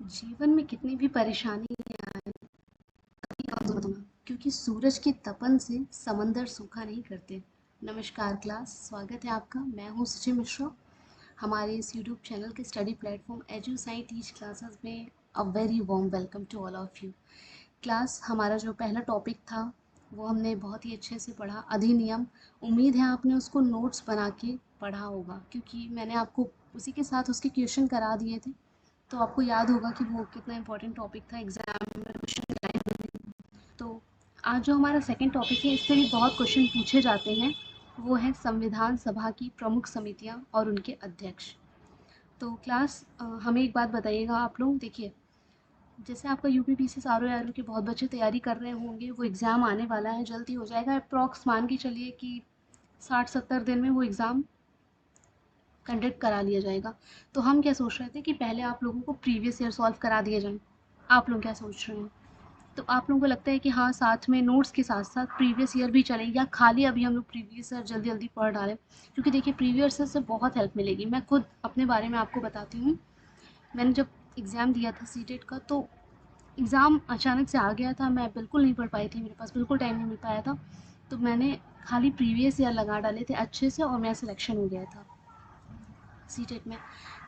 जीवन में कितनी भी परेशानी आए, कभी कम मत होना, क्योंकि सूरज की तपन से समंदर सूखा नहीं करते। नमस्कार क्लास, स्वागत है आपका। मैं हूँ सुचि मिश्रा। हमारे इस यूट्यूब चैनल के study platform Edu Sai Teach classes में a very warm welcome to all of you. Class, हमारा जो पहला टॉपिक था वो हमने बहुत ही अच्छे से पढ़ा, अधिनियम। उम्मीद है आपने उसको नोट्स बना के पढ़ा होगा, क्योंकि मैंने आपको उसी के साथ उसके क्वेश्चन करा दिए थे। तो आपको याद होगा कि वो कितना इंपॉर्टेंट टॉपिक था, एग्जाम में क्वेश्चन लाए हुए थे। तो आज जो हमारा सेकंड टॉपिक है, इससे भी बहुत क्वेश्चन पूछे जाते हैं। वो है संविधान सभा की प्रमुख समितियां और उनके अध्यक्ष। तो क्लास, हमें एक बात बताइएगा आप लोग। देखिए, जैसे आपका यूपीपीसी आर ओ के बहुत बच्चे तैयारी कर रहे होंगे, वो एग्ज़ाम आने वाला है, जल्दी हो जाएगा। अप्रॉक्स मान के चलिए कि 60-70 दिन में वो एग्ज़ाम कंडक्ट करा लिया जाएगा। तो हम क्या सोच रहे थे कि पहले आप लोगों को प्रीवियस ईयर सॉल्व करा दिया जाए। आप लोग क्या सोच रहे हैं? तो आप लोगों को लगता है कि हाँ, साथ में नोट्स के साथ साथ प्रीवियस ईयर भी चलेगी, या खाली अभी हम लोग प्रीवियस ईयर जल्दी जल्दी पढ़ डालें? क्योंकि देखिए, प्रीवियस ईयर से बहुत हेल्प मिलेगी। मैं खुद अपने बारे में आपको बताती हूँ। मैंने जब एग्ज़ाम दिया था सीटेट का, तो एग्ज़ाम अचानक से आ गया था, मैं बिल्कुल नहीं पढ़ पाई थी, मेरे पास बिल्कुल टाइम नहीं मिल पाया था। तो मैंने खाली प्रीवियस ईयर लगा डाले थे अच्छे से, और मेरा सिलेक्शन हो गया था सीटेट में।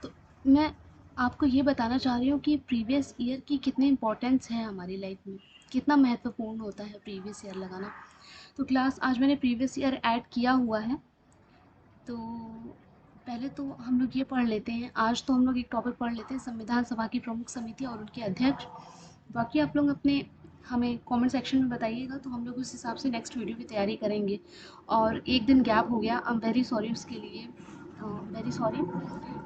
तो मैं आपको ये बताना चाह रही हूँ कि प्रीवियस ईयर की कितनी इम्पोर्टेंस है हमारी लाइफ में, कितना महत्वपूर्ण होता है प्रीवियस ईयर लगाना। तो क्लास, आज मैंने प्रीवियस ईयर ऐड किया हुआ है। तो पहले तो हम लोग ये पढ़ लेते हैं, आज तो हम लोग एक टॉपिक पढ़ लेते हैं, संविधान सभा की प्रमुख समिति और उनके अध्यक्ष। बाकी आप लोग अपने हमें कमेंट सेक्शन में बताइएगा, तो हम लोग उस हिसाब से नेक्स्ट वीडियो की तैयारी करेंगे। और एक दिन गैप हो गया, आई एम वेरी सॉरी उसके लिए, वेरी सॉरी।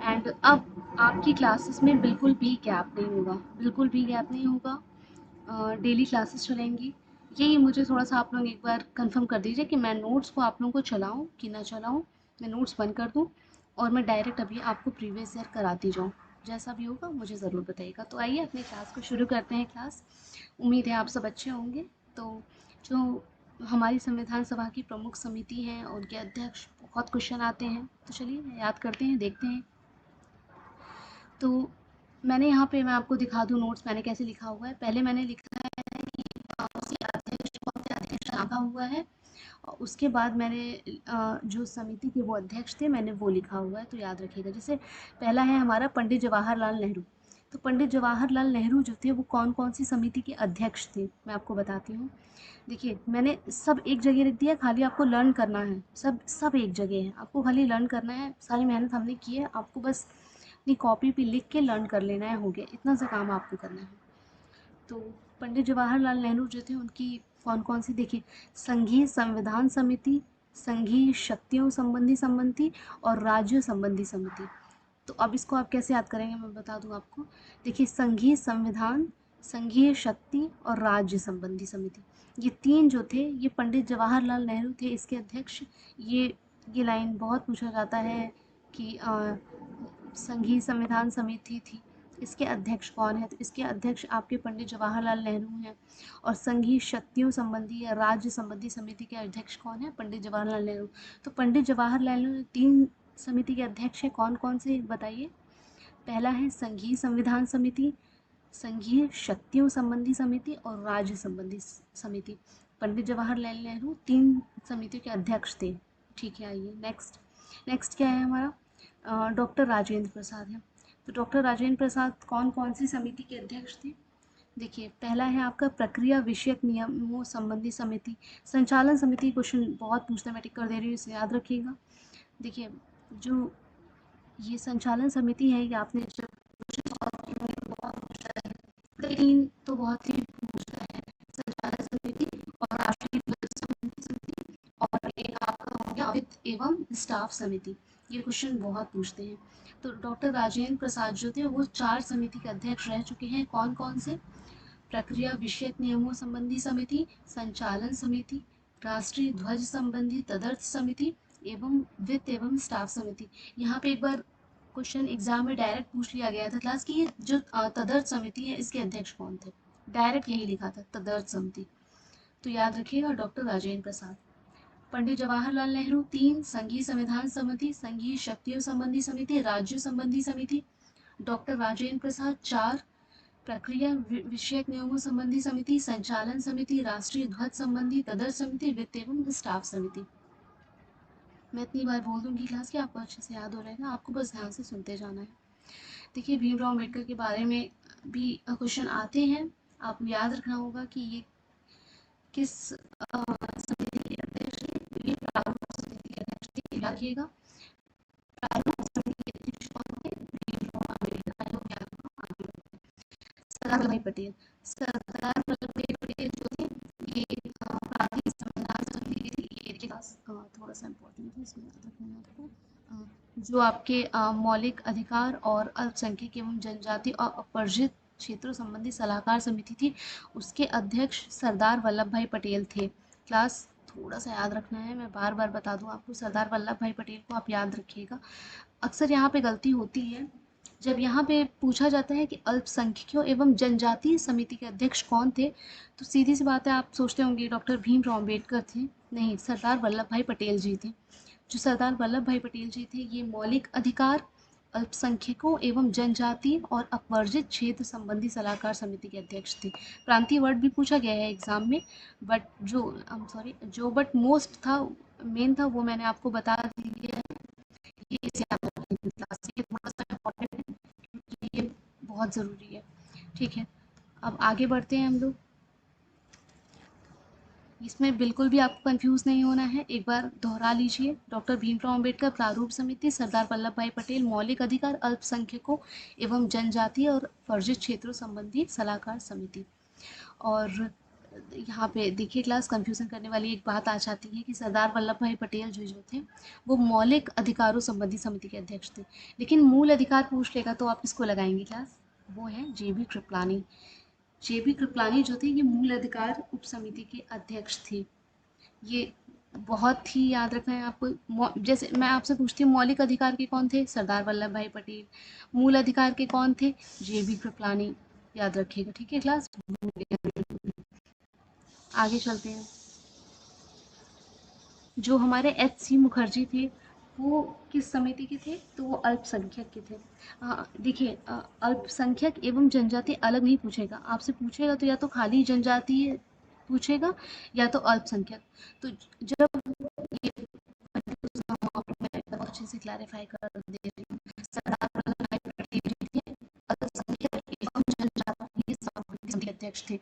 एंड अब आपकी क्लासेस में बिल्कुल भी गैप नहीं होगा, बिल्कुल भी गैप नहीं होगा। डेली क्लासेस चलेंगी। यही मुझे थोड़ा-सा आप लोग एक बार कंफर्म कर दीजिए कि मैं नोट्स को आप लोगों को चलाऊँ कि ना चलाऊँ? मैं नोट्स बंद कर दूँ और मैं डायरेक्ट अभी आपको प्रीवियस ईयर कराती जाऊँ? जैसा भी होगा मुझे ज़रूर बताइएगा। तो आइए अपनी क्लास को शुरू करते हैं क्लास। उम्मीद है आप सब अच्छे होंगे। तो जो हमारी संविधान सभा की प्रमुख समिति हैं, उनके अध्यक्ष, बहुत क्वेश्चन आते हैं। तो चलिए याद करते हैं, देखते हैं। तो मैंने यहाँ पे, मैं आपको दिखा दूँ नोट्स मैंने कैसे लिखा हुआ है। पहले मैंने लिखा है कि उसके अध्यक्ष कौन थे, अध्यक्ष लिखा हुआ है। और उसके बाद मैंने जो समिति के वो अध्यक्ष थे, मैंने वो लिखा हुआ है। तो याद रखिएगा। जैसे पहला है हमारा पंडित जवाहरलाल नेहरू। तो पंडित जवाहरलाल नेहरू जो थे, वो कौन कौन सी समिति के अध्यक्ष थे, मैं आपको बताती हूँ। देखिए, मैंने सब एक जगह लिख दिया, खाली आपको लर्न करना है। सब सब एक जगह है, आपको खाली लर्न करना है। सारी मेहनत हमने की है, आपको बस अपनी कॉपी पे लिख के लर्न कर लेना है, हो गया। इतना सा काम आपको करना है। तो पंडित जवाहरलाल नेहरू जो थे, उनकी कौन कौन सी, देखिए, संघीय संविधान समिति, संघीय शक्तियों संबंधी समिति और राज्य संबंधी समिति। तो अब इसको आप कैसे याद करेंगे, मैं बता दूं आपको। देखिए, संघीय संविधान, संघीय शक्ति और राज्य संबंधी समिति, ये तीन जो थे, ये पंडित जवाहरलाल नेहरू थे इसके अध्यक्ष। ये लाइन बहुत पूछा जाता है कि संघीय संविधान समिति थी, इसके अध्यक्ष कौन है? तो इसके अध्यक्ष आपके पंडित जवाहरलाल नेहरू हैं। और संघीय शक्तियों संबंधी या राज्य संबंधी समिति के अध्यक्ष कौन है? पंडित जवाहरलाल नेहरू। तो पंडित जवाहरलाल नेहरू तीन समिति के अध्यक्ष हैं, कौन कौन से बताइए? पहला है संघीय संविधान समिति, संघीय शक्तियों संबंधी समिति और राज्य संबंधी समिति। पंडित जवाहरलाल नेहरू तीन समितियों के अध्यक्ष थे। ठीक है, आइए नेक्स्ट। नेक्स्ट क्या है हमारा? डॉक्टर राजेंद्र प्रसाद है। तो डॉक्टर राजेंद्र प्रसाद कौन कौन सी समिति के अध्यक्ष थे? देखिए, पहला है आपका प्रक्रिया विषयक नियमों संबंधी समिति, संचालन समिति। क्वेश्चन बहुत पूछते हैं, मैं टिक कर दे रही हूँ, इसे याद रखिएगा। देखिए, जो ये संचालन समिति है, ये आपने जब क्वेश्चन सॉल्व किए होंगे तो बहुत पूछता है। तीन तो बहुत ही पूछता है, संचालन समिति और राष्ट्रीय ध्वज संबंधी समिति, और एक आपका हो गया वित्त एवं स्टाफ समिति। ये क्वेश्चन बहुत पूछते हैं। तो डॉक्टर राजेंद्र प्रसाद जो थे, वो चार समिति के अध्यक्ष रह चुके हैं। कौन कौन से? प्रक्रिया विषयक नियमों संबंधी समिति, संचालन समिति, राष्ट्रीय ध्वज संबंधी तदर्थ समिति एवं वित्त एवं स्टाफ समिति। यहाँ पे एक बार क्वेश्चन एग्जाम में डायरेक्ट पूछ लिया गया था क्लास कि ये जो तदर्थ समिति है, इसके अध्यक्ष कौन थे? डायरेक्ट यही लिखा था, तदर्थ समिति। तो याद रखिएगा, डॉक्टर राजेंद्र प्रसाद। पंडित जवाहरलाल नेहरू तीन, संघीय संविधान समिति, संघीय शक्तियों संबंधी समिति, राज्य संबंधी समिति। डॉक्टर राजेंद्र प्रसाद चार, प्रक्रिया विषयक नियमों संबंधी समिति, संचालन समिति, राष्ट्रीय ध्वज संबंधी तदर समिति, वित्त एवं स्टाफ समिति। मैं इतनी बार बोल दूंगी क्लास कि आपको अच्छे से याद हो रहेगा, आपको बस ध्यान से सुनते जाना है। देखिए, भीमराव अम्बेडकर के बारे में भी क्वेश्चन आते हैं, आपको याद रखना होगा कि ये किस समिति के अध्यक्ष थे। ये प्रारूप समिति के अध्यक्ष थे, रखिएगा। प्रारूप समिति के अध्यक्ष कौन थे? भीमराव अम्बेडकर। लोग याद रखो, आगे बढ़ते हैं। सरदार वल्लभ भाई पटेल। सरदार वल्लभ भाई पटेल जो थे ये प्रांतीय संविधान समिति के थे। ये देखिए थोड़ा सा इम्पोर्टेंट है, इसमें याद रखना है आपको। जो आपके मौलिक अधिकार और अल्पसंख्यक एवं जनजाति और अपवर्जित क्षेत्रों संबंधी सलाहकार समिति थी, उसके अध्यक्ष सरदार वल्लभ भाई पटेल थे। क्लास थोड़ा सा याद रखना है, मैं बार बार बता दूं आपको, सरदार वल्लभ भाई पटेल को आप याद रखिएगा। अक्सर यहाँ पे गलती होती है, जब यहाँ पे पूछा जाता है कि अल्पसंख्यकों एवं जनजातीय समिति के अध्यक्ष कौन थे, तो सीधी सी बात है, आप सोचते होंगे डॉक्टर भीमराव अम्बेडकर थे। नहीं, सरदार वल्लभ भाई पटेल जी थे। जो सरदार वल्लभ भाई पटेल जी थे, ये मौलिक अधिकार, अल्पसंख्यकों एवं जनजाति और अपवर्जित क्षेत्र संबंधी सलाहकार समिति के अध्यक्ष थे। प्रांतीय वर्ड भी पूछा गया है एग्जाम में, बट जो बट मोस्ट था, मेन था, वो मैंने आपको बता दिया। ये इसे याद रखिए क्लास, ये थोड़ा सा इम्पोर्टेंट है क्योंकि ये बहुत ज़रूरी है। ठीक है, अब आगे बढ़ते हैं हम लोग। इसमें बिल्कुल भी आपको कंफ्यूज नहीं होना है, एक बार दोहरा लीजिए। डॉक्टर भीमराव अम्बेडकर प्रारूप समिति, सरदार वल्लभ भाई पटेल मौलिक अधिकार, अल्पसंख्यकों एवं जनजातीय और वर्जित क्षेत्रों संबंधी सलाहकार समिति। और यहाँ पे देखिए क्लास, कंफ्यूजन करने वाली एक बात आ जाती है कि सरदार वल्लभ भाई पटेल जो थे वो मौलिक अधिकारों संबंधी समिति के अध्यक्ष थे, लेकिन मूल अधिकार पूछ लेगा तो आप किसको लगाएंगे क्लास? वो है जेबी कृपलानी। जेबी कृपलानी जो थे ये मूल अधिकार उप समिति के अध्यक्ष थे। ये बहुत ही याद रखना है आपको। जैसे मैं आपसे पूछती हूँ, मौलिक अधिकार के कौन थे? सरदार वल्लभ भाई पटेल। मूल अधिकार के कौन थे? जेबी कृपलानी। याद रखिएगा, ठीक है क्लास। आगे चलते हैं। जो हमारे एच.सी. मुखर्जी थे, वो किस समिति के थे? तो वो अल्पसंख्यक के थे। देखिए, अल्पसंख्यक एवं जनजाति अलग नहीं पूछेगा, आपसे पूछेगा तो या तो खाली जनजाति पूछेगा या तो अल्पसंख्यक। तो जब ये मैं अच्छे से क्लैरिफाई कर दे रही हूँ। सरदार वल्लभ भाई पटेल जी थे अल्पसंख्यक एवं जनजातीय समिति के अध्यक्ष थे,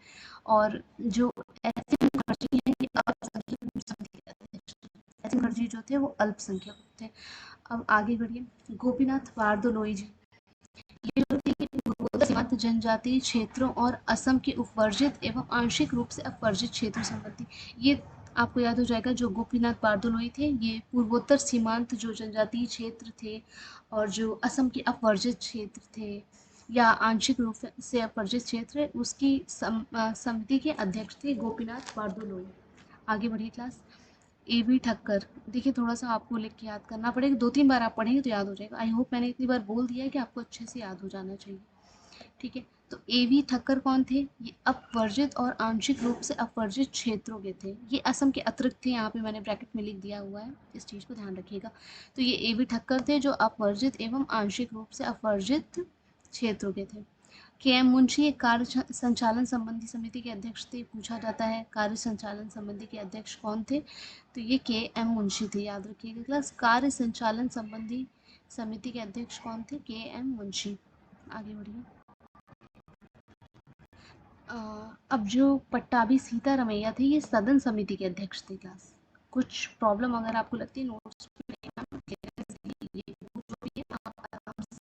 और जो एच.सी. मुखर्जी हैं ये अल्पसंख्यक समिति के अध्यक्ष थे। एच.सी. मुखर्जी जो थे वो अल्पसंख्यक थे। अब आगे बढ़िए। गोपीनाथ बारदोलोई जी, ये जो थे पूर्वोत्तर सीमांत जनजातीय क्षेत्रों और असम के उपवर्जित एवं आंशिक रूप से अपवर्जित क्षेत्रों संबंधी, ये आपको याद हो जाएगा। जो गोपीनाथ बारदोलोई थे ये पूर्वोत्तर सीमांत जो जनजातीय क्षेत्र थे और जो असम के अपवर्जित क्षेत्र थे या आंशिक रूप से अपवर्जित क्षेत्र, उसकी समिति के अध्यक्ष थे गोपीनाथ बारदोलोई। आगे बढ़िए क्लास। ए.वी. ठक्कर, देखिए थोड़ा सा आपको लिख के याद करना पड़ेगा, 2-3 बार आप पढ़ेंगे तो याद हो जाएगा। आई होप मैंने इतनी बार बोल दिया है कि आपको अच्छे से याद हो जाना चाहिए। ठीक है, तो ए.वी. ठक्कर कौन थे? ये अपवर्जित और आंशिक रूप से अपवर्जित क्षेत्रों के थे। ये असम के अतिरिक्त थे, यहाँ पे मैंने ब्रैकेट में लिख दिया हुआ है, इस चीज़ को ध्यान रखिएगा। तो ये ए.वी. ठक्कर थे जो अपवर्जित एवं आंशिक रूप से अपवर्जित क्षेत्रों के थे। के.एम. मुंशी एक कार्य संचालन संबंधी समिति के अध्यक्ष थे। पूछा जाता है कार्य संचालन संबंधी के अध्यक्ष कौन थे? तो ये के.एम. मुंशी थे, याद रखिएगा क्लास। कार्य संचालन संबंधी समिति के अध्यक्ष कौन थे? के.एम. मुंशी। आगे बढ़िए। अब जो पट्टाभी सीतारमैया थे ये सदन समिति के अध्यक्ष थे क्लास। कुछ प्रॉब्लम अगर आपको लगती है नोट्स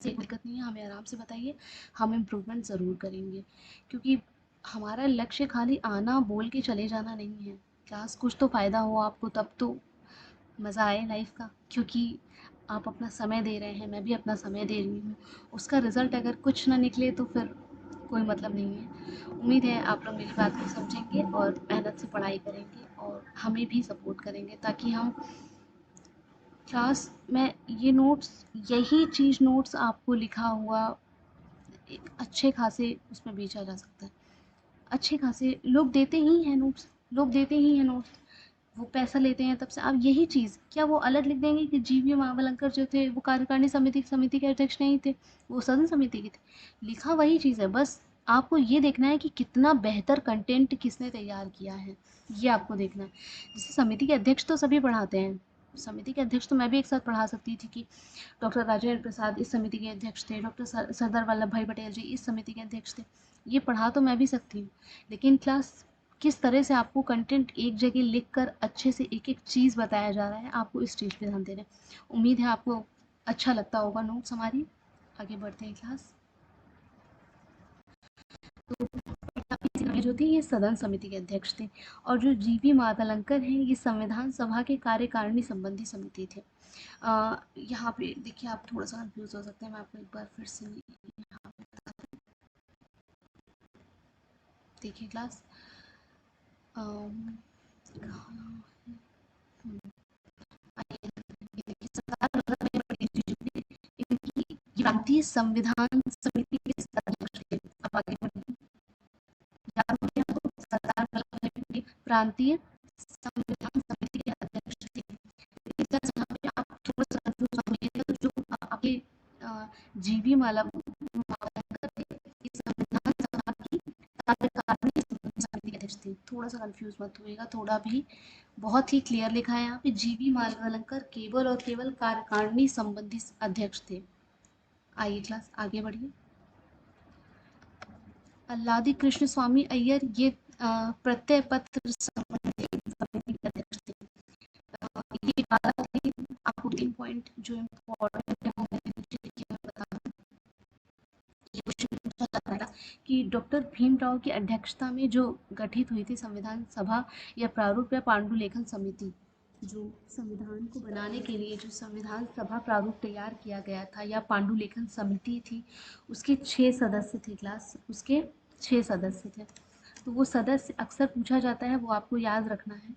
से, दिक्कत नहीं है, हमें आराम से बताइए, हम इम्प्रूवमेंट ज़रूर करेंगे, क्योंकि हमारा लक्ष्य खाली आना बोल के चले जाना नहीं है क्लास। कुछ तो फ़ायदा हो आपको, तब तो मज़ा आए लाइफ का, क्योंकि आप अपना समय दे रहे हैं, मैं भी अपना समय दे रही हूँ। उसका रिज़ल्ट अगर कुछ ना निकले तो फिर कोई मतलब नहीं है। उम्मीद है आप लोग मेरी बात को समझेंगे और मेहनत से पढ़ाई करेंगे और हमें भी सपोर्ट करेंगे, ताकि हम क्लास में ये नोट्स, यही चीज़ नोट्स आपको लिखा हुआ एक अच्छे खासे उसमें बेचा जा सकता है। अच्छे खासे लोग देते ही हैं नोट्स, लोग देते ही हैं नोट्स, वो पैसा लेते हैं तब से। अब यही चीज़ क्या वो अलग लिख देंगे कि जी.वी. मावलंकर जो थे वो कार्यकारिणी समिति समिति के अध्यक्ष नहीं थे, वो सदन समिति के थे? लिखा वही चीज़ है, बस आपको ये देखना है कि कितना बेहतर कंटेंट किसने तैयार किया है, ये आपको देखना है। जैसे समिति के अध्यक्ष तो सभी पढ़ाते हैं, समिति के अध्यक्ष तो मैं भी एक साथ पढ़ा सकती थी कि डॉक्टर राजेंद्र प्रसाद इस समिति के अध्यक्ष थे, डॉक्टर सरदार वल्लभ भाई पटेल जी इस समिति के अध्यक्ष थे, ये पढ़ा तो मैं भी सकती हूँ। लेकिन क्लास किस तरह से आपको कंटेंट एक जगह लिख कर अच्छे से एक एक चीज़ बताया जा रहा है, आपको इस चीज़ पे ध्यान देना है। उम्मीद है आपको अच्छा लगता होगा नोट्स हमारी। आगे बढ़ते हैं क्लास। तो जो थे ये सदन समिति के अध्यक्ष थे, और जो जीवी मातलंकर हैं ये संविधान सभा के कार्यकारिणी संबंधी समिति थे। यहाँ पे देखिए आप थोड़ा सा कंफ्यूज हो सकते हैं, मैं आपको एक बार फिर से यहाँ पे बता दूं। देखिए क्लास, इनकी प्रांतीय संविधान समिति के अध्यक्ष थे। अब आगे बढ़िए, याद हो गया तो सरदार वल्लभ भाई पटेल प्रांतीय संविधान समिति के अध्यक्ष थे। जहाँ पे आप थोड़ा सा कंफ्यूज होंगे तो जो आपके जीवी माला संविधान सभा की कार्यकारिणी समिति के अध्यक्ष थे। थोड़ा सा कंफ्यूज मत होइएगा, थोड़ा भी बहुत ही क्लियर लिखा है यहाँ पे, जीवी मालवलंकर केवल और केवल कार्यकारिणी संबंधी अध्यक्ष थे। आइए क्लास आगे बढ़िए। अल्लादी कृष्ण स्वामी अय्यर ये प्रत्यय पत्र संबंधी समिति के अध्यक्ष थे। ये 12 थे। आपको 3 पॉइंट जो इम्पोर्टेंट है वो मैं बता दूं। ये क्वेश्चन पूछा जाता है कि डॉक्टर भीमराव की अध्यक्षता में जो गठित हुई थी संविधान सभा या प्रारूप या पांडुलेखन समिति, जो संविधान को बनाने के लिए जो संविधान सभा प्रारूप तैयार किया गया था या पांडुलेखन समिति थी, उसके 6 सदस्य थे क्लास, उसके 6 सदस्य थे। तो वो सदस्य अक्सर पूछा जाता है, वो आपको याद रखना है।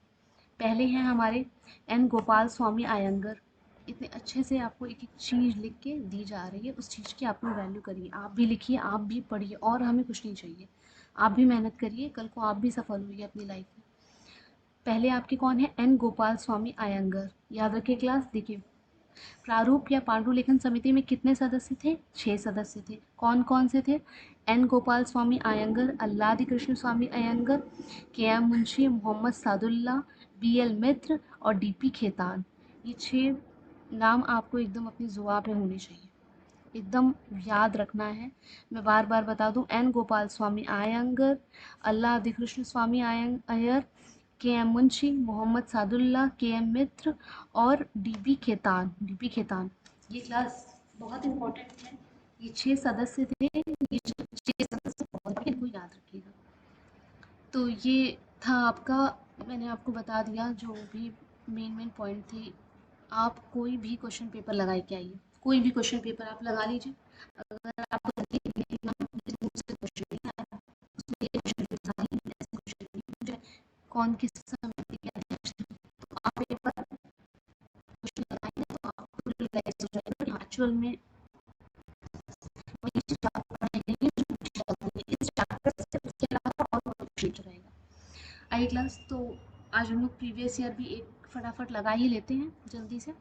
पहले हैं हमारे एन गोपाल स्वामी आयंगर। इतने अच्छे से आपको एक एक चीज़ लिख के दी जा रही है, उस चीज़ की आप लोग वैल्यू करिए, आप भी लिखिए, आप भी पढ़िए, और हमें कुछ नहीं चाहिए। आप भी मेहनत करिए, कल को आप भी सफल होइए अपनी लाइफ में। पहले आपके कौन है, एन गोपाल स्वामी आयंगर, याद रखिए क्लास। देखिए प्रारूप या पांडुलेखन समिति में कितने सदस्य थे, 6 सदस्य थे। कौन कौन से थे, N Gopal Swami Ayyangar, Alladi Krishna Swami Ayyangar, K M Munshi, Mohammad Saadulla, B L Mitra और डी पी खेतान। ये 6 नाम आपको एकदम अपनी जुबान पे होने चाहिए, एकदम याद रखना है। मैं बार बार बता दूं, एन गोपाल स्वामी आयंगर, अल्लादी कृष्ण स्वामी अय्यर, के एम मुंशी, मोहम्मद सादुल्ला, के एम मित्र और डीबी खेतान। डीबी खेतान ये क्लास बहुत इंपॉर्टेंट है। ये 6 सदस्य थे, ये 6 सदस्य बहुत, इनको याद रखिएगा। तो ये था आपका, मैंने आपको बता दिया जो भी मेन पॉइंट थे। आप कोई भी क्वेश्चन पेपर लगा के आइए, कोई भी क्वेश्चन पेपर आप लगा लीजिए। अगर आपको लगे कि नहीं, मुझसे क्वेश्चन नहीं आया, उसमें ये क्वेश्चन बता दिए, ऐसे क्वेश्चन नहीं मुझे कौन किस समिति के अध्यक्ष थे, तो आप एक बार क्वेश्चन लगाएंगे तो आपको रियलाइज हो जाएगा एक्चुअल में वही चीज आप पढ़ाई नहीं जो पूछी जाती है इस चैप्टर से, उसके अलावा और कुछ रहेगा। आई क्लास, तो आज हम लोग प्रीवियस ईयर भी एक फटाफट लगा ही लेते हैं जल्दी से।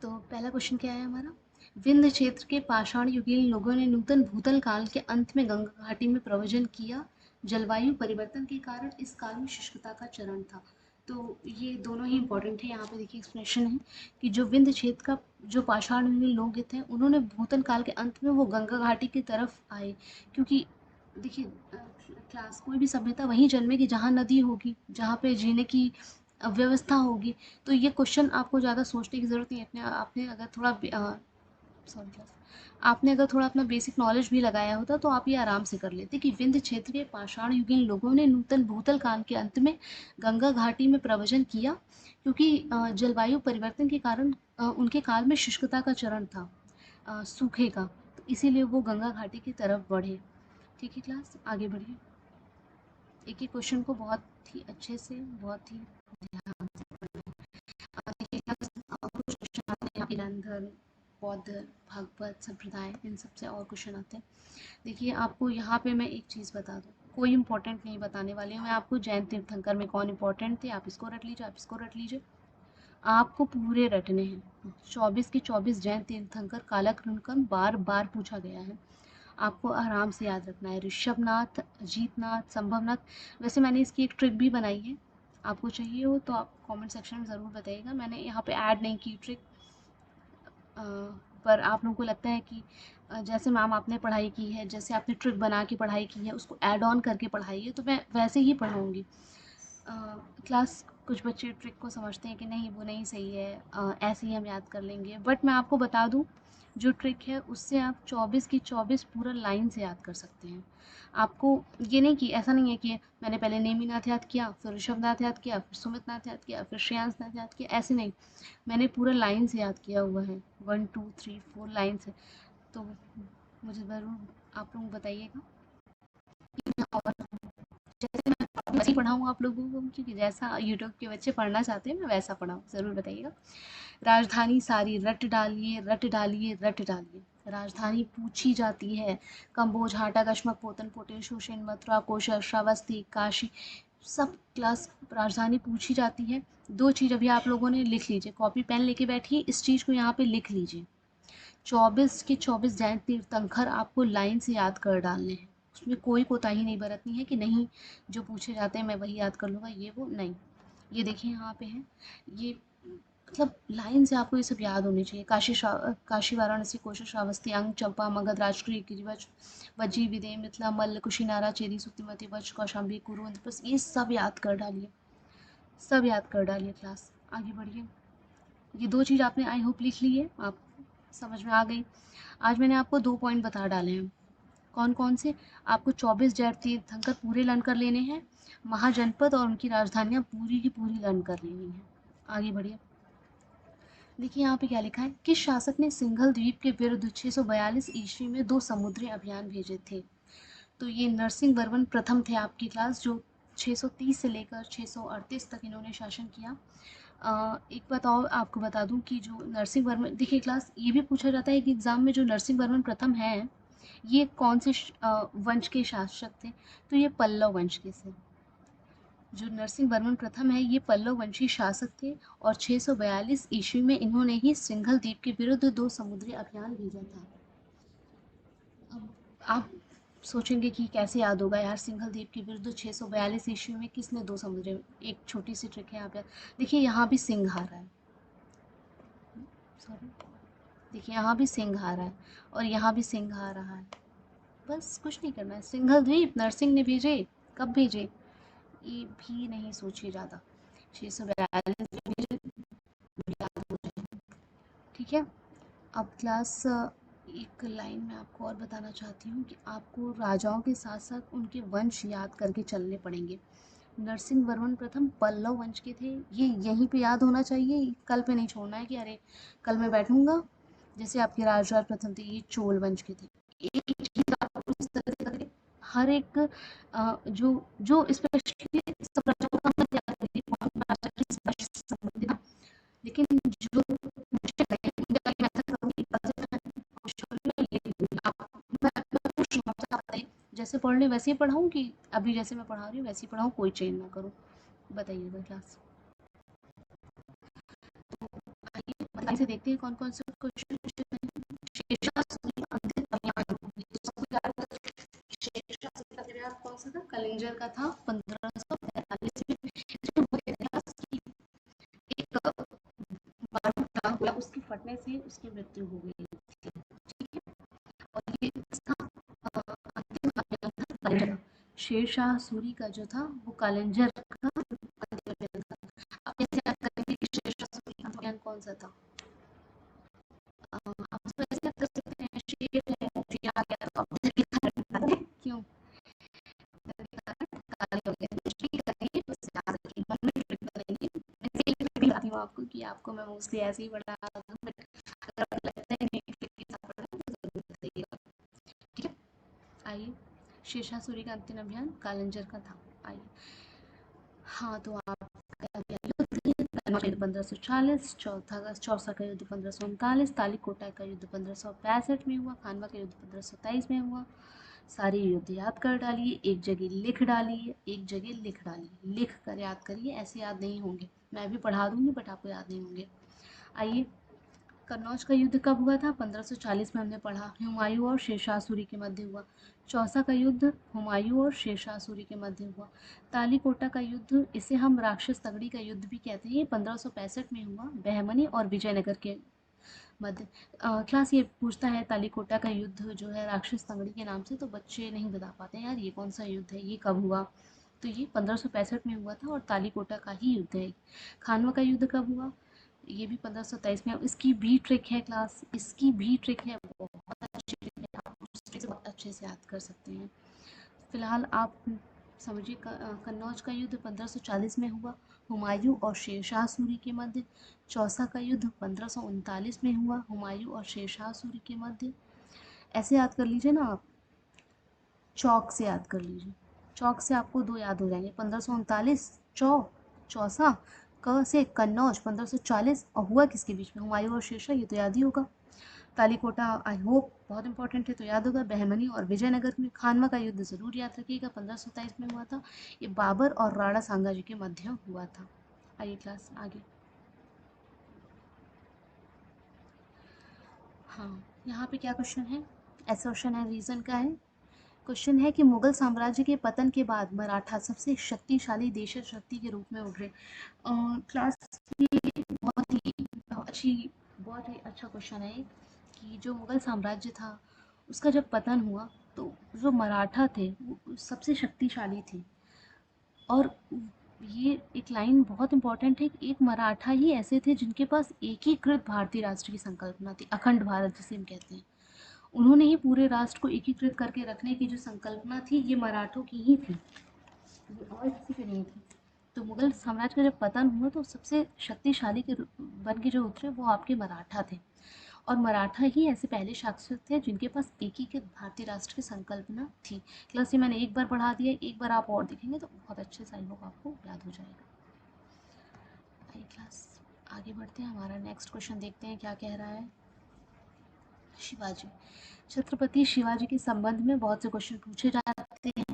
तो पहला क्वेश्चन क्या है हमारा, विंध्य क्षेत्र के पाषाण युगीन लोगों ने नूतन भूतल काल के अंत में गंगा घाटी में प्रवचन किया। जलवायु परिवर्तन के कारण इस काल में शुष्कता का चरण था। तो ये दोनों ही इंपॉर्टेंट है। यहाँ पे देखिए एक्सप्लेनेशन है कि जो विंध्य क्षेत्र का जो पाषाण युगीन लोग थे, उन्होंने भूतल काल के अंत में वो गंगा घाटी की तरफ आए, क्योंकि देखिए क्लास कोई भी सभ्यता वहीं जन्मेगी जहाँ नदी होगी, जहाँ पे जीने की व्यवस्था होगी। तो ये क्वेश्चन आपको ज़्यादा सोचने की ज़रूरत नहीं है। अपने आपने अगर थोड़ा सॉरी क्लास, आपने अगर थोड़ा अपना बेसिक नॉलेज भी लगाया होता तो आप ये आराम से कर लेते कि विंध्य क्षेत्र के पाषाण युगीन लोगों ने नूतन भूतल काल के अंत में गंगा घाटी में प्रवचन किया, क्योंकि जलवायु परिवर्तन के कारण उनके काल में शुष्कता का चरण था, सूखे का, तो इसीलिए वो गंगा घाटी की तरफ बढ़े। ठीक है क्लास, आगे बढ़िए। एक एक क्वेश्चन को बहुत ही अच्छे से, बहुत ही ध्यान से पढ़ना। देखिए क्लास, कुछ क्वेश्चन आते हैं ईरान धर्म, बौद्ध, भागवत संप्रदाय, इन सब से और क्वेश्चन आते हैं। देखिए आपको यहाँ पे मैं एक चीज़ बता दूँ, कोई इंपॉर्टेंट नहीं बताने वाली हूँ मैं आपको। जैन तीर्थंकर में कौन इंपॉर्टेंट थे, आप इसको रट लीजिए, आप इसको रट लीजिए, आपको पूरे रटने हैं। 24 के 24 जैन तीर्थंकर कालक्रम बार बार पूछा गया है। आपको आराम से याद रखना है। ऋषभनाथ, अजीतनाथ, संभवनाथ। वैसे मैंने इसकी एक ट्रिक भी बनाई है, आपको चाहिए हो तो आप कमेंट सेक्शन में ज़रूर बताइएगा। मैंने यहाँ पे ऐड नहीं की ट्रिक, पर आप लोगों को लगता है कि जैसे मैम आपने पढ़ाई की है, जैसे आपने ट्रिक बना के पढ़ाई की है, उसको ऐड ऑन करके पढ़ाई है, तो मैं वैसे ही पढ़ाऊँगी। क्लास कुछ बच्चे ट्रिक को समझते हैं कि नहीं वो नहीं सही है, ऐसे ही हम याद कर लेंगे, बट मैं आपको बता दूं जो ट्रिक है उससे आप 24 की 24 पूरा लाइन से याद कर सकते हैं। आपको ये नहीं कि ऐसा नहीं है कि मैंने पहले नेमीनाथ याद किया, फिर ऋषभनाथ याद किया, फिर सुमितनाथ याद किया, फिर श्रेयांसनाथ याद किया, ऐसे नहीं। मैंने पूरा लाइन से याद किया हुआ है, 1 2 3 4 लाइन से। तो मुझे ज़रूर आप लोग बताइएगा। और जैसे मैं वैसे ही पढ़ाऊँ आप लोगों को, क्योंकि जैसा यूट्यूब के बच्चे पढ़ना चाहते हैं मैं वैसा पढ़ाऊँ, ज़रूर बताइएगा। राजधानी सारी रट डालिए, रट डालिए, रट डालिए। राजधानी पूछी जाती है। कंबोज, हाटा, कश्मक, पोतन, पोटेन, शोशेन, मथुरा, कोशल, श्रावस्ती, काशी, सब क्लास राजधानी पूछी जाती है। दो चीज़ अभी आप लोगों ने लिख लीजिए, कॉपी पेन लेके बैठिए, इस चीज़ को यहाँ पे लिख लीजिए। 24 के 24 जैन तीर्थंकर आपको लाइन से याद कर डालने हैं। उसमें कोई कोताही नहीं बरतनी है कि नहीं जो पूछे जाते हैं मैं वही याद कर लूँगा, ये वो नहीं। ये देखिए यहाँ पे है, ये मतलब लाइन से आपको ये सब याद होने चाहिए। काशी, वाराणसी, कोशल, श्रावस्ती, अंग, चंपा, मगध, राजगृह, गिरिवज, वज्जी, विदे, मिथिला, मल्ल, कुशीनारा, चेदी, सुक्तिमती, वज, कौशाम्बी, कुरुंद, बस ये सब याद कर डालिए, सब याद कर डालिए क्लास। आगे बढ़िए। ये दो चीज़ आपने आई होप लिख ली है, आप समझ में आ गई। आज मैंने आपको 2 पॉइंट बता डाले हैं। कौन-कौन से? आपको 24 जैन तीर्थंकर पूरे लर्न कर लेने हैं, महाजनपद और उनकी राजधानियाँ पूरी की पूरी लर्न कर लेनी है। आगे बढ़िए। देखिए यहाँ पे क्या लिखा है, किस शासक ने सिंघल द्वीप के विरुद्ध 642 ईस्वी में 2 समुद्री अभियान भेजे थे? तो ये नरसिंह वर्मन प्रथम थे आपकी क्लास, जो 630 से लेकर 638 तक इन्होंने शासन किया। एक बात और आपको बता दूं कि जो नरसिंह वर्मन, देखिए क्लास ये भी पूछा जाता है कि एग्ज़ाम में जो नरसिंह वर्मन प्रथम हैं, ये कौन से वंश के शासक थे? तो ये पल्लव वंश के थे। जो नरसिंह वर्मन प्रथम है ये पल्लव वंशी शासक थे, और 642 ईस्वी में इन्होंने ही सिंघल द्वीप के विरुद्ध 2 समुद्री अभियान भेजा था। अब आप सोचेंगे कि कैसे याद होगा यार, सिंघल द्वीप के विरुद्ध 642 ईस्वी में किसने 2 समुद्री, एक छोटी सी ट्रिक है यहाँ पे। देखिए यहाँ भी सिंह आ रहा है, सॉरी, देखिए यहाँ भी सिंह आ रहा है और यहाँ भी सिंह आ रहा है। बस कुछ नहीं करना है, सिंघल द्वीप नरसिंह ने भेजे, कब भेजे, ये भी नहीं सोचिए ज़्यादा, 642 में भेजे, याद हो जाए। ठीक है। अब क्लास एक लाइन में आपको और बताना चाहती हूँ कि आपको राजाओं के साथ साथ उनके वंश याद करके चलने पड़ेंगे। नरसिंह वर्मन प्रथम पल्लव वंश के थे, ये यहीं पे याद होना चाहिए, कल पे नहीं छोड़ना है कि अरे कल मैं बैठूंगा जैसे आपके राजराज प्रथम थे ये चोल वंश के थे। एक एक चीज आपको इस तरह से करके हर एक जो जो स्पेशली सब राजाओं का मत याद करिए, कौन राजा किस वंश से संबंधित था, लेकिन जो मुझे लगे मैं ऐसा करूँगी, कल से मैं कोशिश करूँगी ये करूँगी। आप मैं पूछ रही हूँ आपसे, आप बताइए जैसे पढ़ रहे वैसे ही पढ़ाऊँ कि अभी जैसे मैं पढ़ा रही हूँ वैसे ही पढ़ाऊँ, कोई चेंज ना करूँ, बताइएगा क्लास। आइए बताइए से देखते हैं कौन कौन से क्वेश्चन शेषा सूरी अंतिम अभियान, सबको याद है। शेषा सूरी का अभियान कौन सा था? कलिंजर का था 1543 में। जो वो इतिहास की एक बारूद था गोला, उसके फटने से उसकी मृत्यु हो गई थी। ठीक है। और ये इसका अंतिम अभियान था कलिंजर का। शेरशाह सूरी का जो था वो कलिंजर का अंतिम अभियान था। आप कैसे याद करेंगे कि शेरशाह सूरी का अभियान कौन सा था? आप उसको ऐसे याद कर सकते हैं, शेर है फिर आ गया तो अब इधर की तरफ क्यों इधर की तरफ काले हो गए, कुछ नहीं करेंगे, बस याद रखिए, मन में ट्रिक करेंगे। मैं एक ट्रिक भी बताती हूँ आपको कि आपको मैं मोस्टली ऐसे ही पढ़ा रहा हूँ, बट अगर आपको लगता है नहीं ट्रिक के साथ पढ़ना तो जरूर बताइएगा। ठीक है। आइए, शेरशाह सूरी का अंतिम अभियान कालिंजर का था। आइए, हाँ तो आप युद्ध 1540, चौथा अगस्त चौसा का युद्ध 1539, तालीकोटा का युद्ध 1565 में हुआ, खानवा का युद्ध 1527 में हुआ। सारे युद्ध याद कर डालिए, एक जगह लिख डालिए, एक जगह लिख डालिए, लिख कर याद करिए, ऐसे याद नहीं होंगे, मैं भी पढ़ा दूंगी बट आपको याद नहीं होंगे। आइए कन्नौज का युद्ध कब हुआ था? 1540 में हमने पढ़ा। हुमायूं और शेरशाह सूरी के मध्य हुआ। चौसा का युद्ध हुमायूं और शेरशाह सूरी के मध्य हुआ। तालीकोटा का युद्ध, इसे हम राक्षस तगड़ी का युद्ध भी कहते हैं, ये 1565 में हुआ, बहमनी और विजयनगर के मध्य। क्लास ये पूछता है तालीकोटा का युद्ध जो है राक्षस तंगड़ी के नाम से, तो बच्चे नहीं बता पाते यार ये कौन सा युद्ध है, ये कब हुआ। तो ये 1565 में हुआ था और तालीकोटा का ही युद्ध है। खानवा का युद्ध कब हुआ? ये भी 1527 में। इसकी भी ट्रिक है क्लास, इसकी भी ट्रिक है, बहुत अच्छी ट्रिक है, आप उस ट्रिक से बहुत अच्छे से याद कर सकते हैं। फिलहाल आप समझिए, कन्नौज का युद्ध 1540 में हुआ, हुमायूं और शेरशाह सूरी के मध्य। चौसा का युद्ध 1539 में हुआ, हुमायूं और शेरशाह सूरी के मध्य। ऐसे याद कर लीजिए ना आप, चौक से याद कर लीजिए, चौक से आपको दो याद हो जाएंगे, 1539 चौसा, क से कन्नौज 1540, और हुआ किसके बीच में? हुमायूं और शेरशाह, ये तो याद ही होगा। तालीकोटा आई होप बहुत इंपॉर्टेंट है तो याद होगा। बहमनी और विजयनगर में। खानवा का युद्ध जरूर याद रखिएगा, 1527 में हुआ था, ये बाबर और राणा सांगा जी के मध्य हुआ था। आइए क्लास आगे। हाँ, यहाँ पे क्या क्वेश्चन है? असर्शन है, रीजन का है। क्वेश्चन है कि मुगल साम्राज्य के पतन के बाद मराठा सबसे शक्तिशाली देश शक्ति के रूप में उभरे। क्लास बहुत ही अच्छी, बहुत ही अच्छा क्वेश्चन है कि जो मुगल साम्राज्य था उसका जब पतन हुआ तो जो मराठा थे वो सबसे शक्तिशाली थे। और ये एक लाइन बहुत इंपॉर्टेंट है कि एक मराठा ही ऐसे थे जिनके पास एकीकृत भारतीय राष्ट्र की संकल्पना थी, अखंड भारत जिसे हम कहते हैं। उन्होंने ही पूरे राष्ट्र को एकीकृत करके रखने की जो संकल्पना थी ये मराठों की ही थी, ये और किसी की नहीं थी। तो मुगल साम्राज्य का जब पतन हुआ तो सबसे शक्तिशाली के बन के जो उतरे वो आपके मराठा थे। और मराठा ही ऐसे पहले शासक थे जिनके पास एकीकृत भारतीय राष्ट्र की संकल्पना थी। क्लास ये मैंने एक बार पढ़ा दिया, एक बार आप और देखेंगे तो बहुत अच्छे से आई होगा, आपको याद हो जाएगा। आइए क्लास आगे बढ़ते हैं, हमारा नेक्स्ट क्वेश्चन देखते हैं क्या कह रहा है। शिवाजी, छत्रपति शिवाजी के संबंध में बहुत से क्वेश्चन पूछे जाते हैं।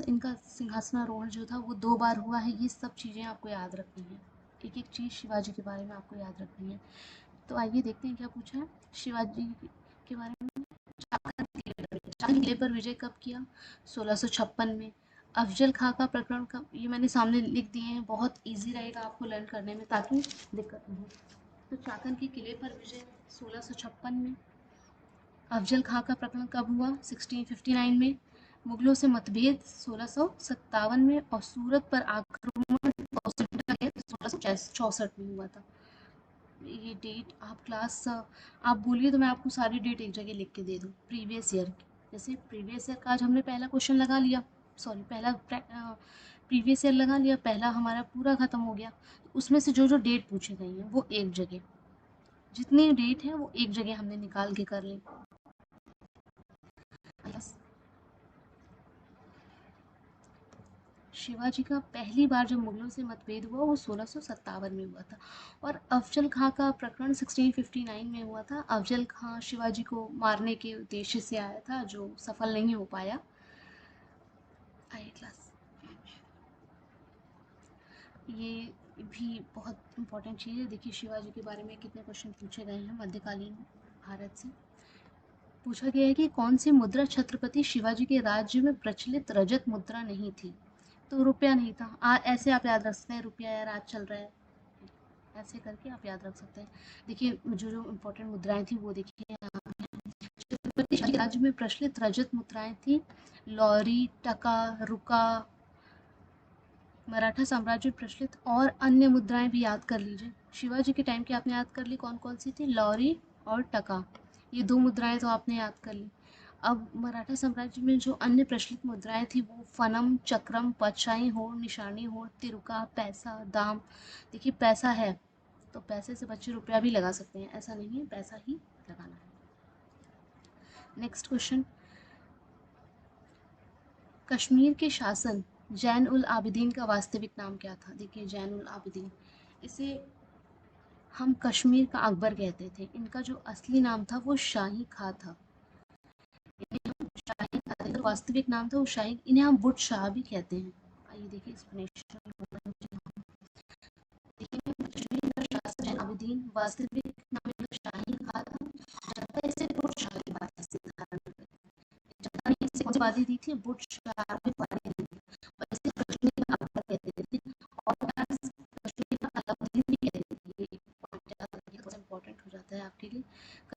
इनका सिंहासनारोहण जो था वो 2 बार हुआ है, ये सब चीज़ें आपको याद रखनी है। एक एक चीज़ शिवाजी के बारे में आपको याद रखनी है। तो आइए देखते हैं क्या पूछा है शिवाजी के बारे में। चांद किले पर विजय कब किया? 1656 में। अफजल खां का प्रकरण कब? ये मैंने सामने लिख दिए हैं, बहुत इजी रहेगा आपको लर्न करने में ताकि दिक्कत नहीं हो। तो चाकन के किले पर विजय 1656 में। अफजल खां का प्रकरण कब हुआ? 1659 में। मुगलों से मतभेद 1657 में, और सूरत पर आक्रमण 1664 में हुआ था। ये डेट आप क्लास आप बोलिए तो मैं आपको सारी डेट एक जगह लिख के दे दूँ प्रीवियस ईयर की। जैसे प्रीवियस ईयर का आज हमने पहला क्वेश्चन लगा लिया, सॉरी पहला प्रीवियस ईयर लगा लिया, पहला हमारा पूरा ख़त्म हो गया। उसमें से जो जो डेट पूछी गई हैं वो एक जगह, जितनी डेट है वो एक जगह हमने निकाल के कर ली। शिवाजी का पहली बार जब मुगलों से मतभेद हुआ वो 1657 में हुआ था। और अफजल खां का प्रकरण 1659 में हुआ था। अफजल खां शिवाजी को मारने के उद्देश्य से आया था जो सफल नहीं हो पाया। आइए क्लास, ये भी बहुत इंपॉर्टेंट चीज़ है। देखिए शिवाजी के बारे में कितने क्वेश्चन पूछे गए हैं मध्यकालीन भारत से। पूछा गया है कि कौन सी मुद्रा छत्रपति शिवाजी के राज्य में प्रचलित रजत मुद्रा नहीं थी? तो रुपया नहीं था। ऐसे आप याद रख सकते हैं, रुपया यार आज चल रहा है, ऐसे करके आप याद रख सकते हैं। देखिए जो जो इम्पोर्टेंट मुद्राएं थी वो देखिए यहाँ पे। छत्रपति शिवाजी के राज्य में प्रचलित रजत मुद्राएं थी लौरी, टका, रुका। मराठा साम्राज्य में प्रचलित और अन्य मुद्राएं भी याद कर लीजिए। शिवाजी के टाइम की आपने याद कर ली, कौन कौन सी थी? लौरी और टका, ये 2 मुद्राएं तो आपने याद कर ली। अब मराठा साम्राज्य में जो अन्य प्रचलित मुद्राएं थी वो फनम, चक्रम, पचाई हो, निशानी हो, तिरुका, पैसा, दाम। देखिए पैसा है तो पैसे से बच्चे रुपया भी लगा सकते हैं, ऐसा नहीं है, पैसा ही लगाना है। नेक्स्ट क्वेश्चन, कश्मीर के शासन जैन उल आबिदीन का वास्तविक नाम क्या था? देखिए जैन उल आबिदीन, इसे हम कश्मीर का अकबर कहते थे। इनका जो असली नाम था वो शाही खां था। शाही खां, वास्तविक नाम था वो शाही, इन्हें हम बुट शाह भी कहते हैं। आइए देखिए एक्सप्लेनेशन। आबिदीन वास्तविक नाम इनका शाही खा था। जनता इसे बुर्ज शाह की उपाधि से धारण करती थी। जनता ने इसे कौन सी उपाधि दी थी? बुर्ज शाह की उपाधि दी थी। और इसे कश्मीर का अकबर कहते थे और कश्मीर का अलाउद्दीन भी कहते थे। ये पॉइंट याद रखिए, बहुत इंपॉर्टेंट हो जाता है आपके लिए।